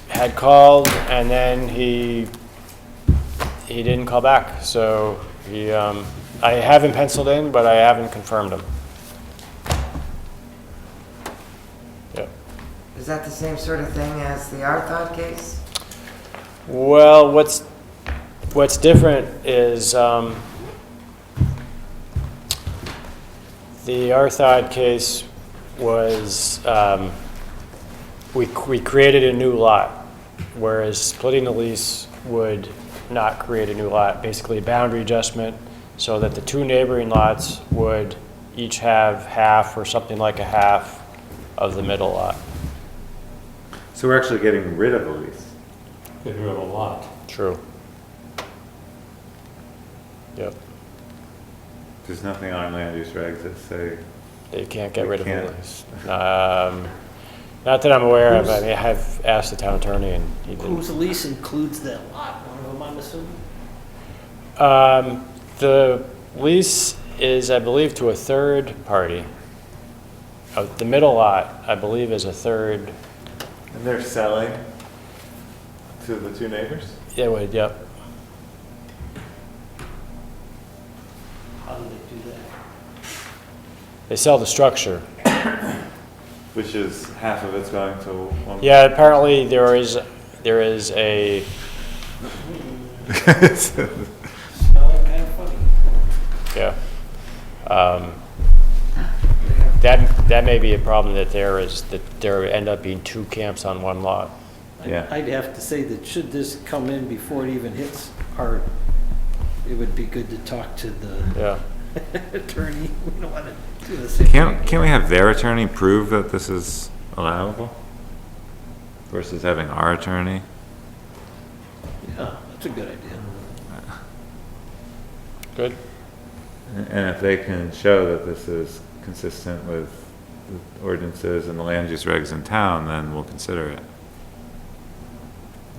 had called and then he didn't call back. So I have him penciled in, but I haven't confirmed him. Yep. Is that the same sort of thing as the Arthod case? Well, what's different is the Arthod case was we created a new lot, whereas splitting the lease would not create a new lot. Basically, a boundary adjustment so that the two neighboring lots would each have half or something like a half of the middle lot. So we're actually getting rid of a lease. Get rid of a lot. True. Yep. There's nothing on land use regs that say, They can't get We rid of can't. the lease. Not that I'm aware of. I mean, I have asked the town attorney and he didn't. Whose lease includes that lot? One of them, I'm assuming? The lease is, I believe, to a third party. The middle lot, I believe, is a third. and they're selling to the two neighbors? It would, yep. How do they do that? They sell the structure. Which is half of it's going to one. Yeah, apparently there is a, Smelling kind of funny. yeah. That may be a problem that there end up being two camps on one lot. Yeah. I'd have to say that should this come in before it even hits our, it would be good to talk to the Yeah. attorney. We don't want to do the same Can't thing. we have their attorney prove that this is allowable? Versus having our attorney? Yeah, that's a good idea. Good. And if they can show that this is consistent with the ordinances and the land use regs in town, then we'll consider it.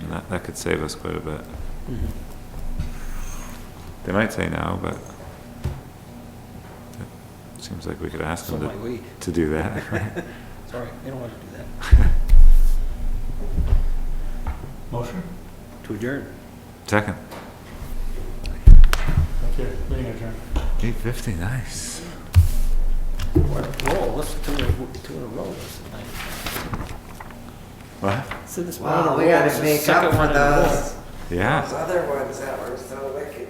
And that could save us quite a bit. They might say no, but it seems like we could ask So them might we. to do that. Right? Sorry, you don't want to do that. Motion? To adjourn. Second. Okay, meeting adjourned. 8:50, nice. Roll, let's two in a row this night. What? So this Wow, one we in a row, gotta this is make second up for one in a row. those Yeah. other ones that were so wicked.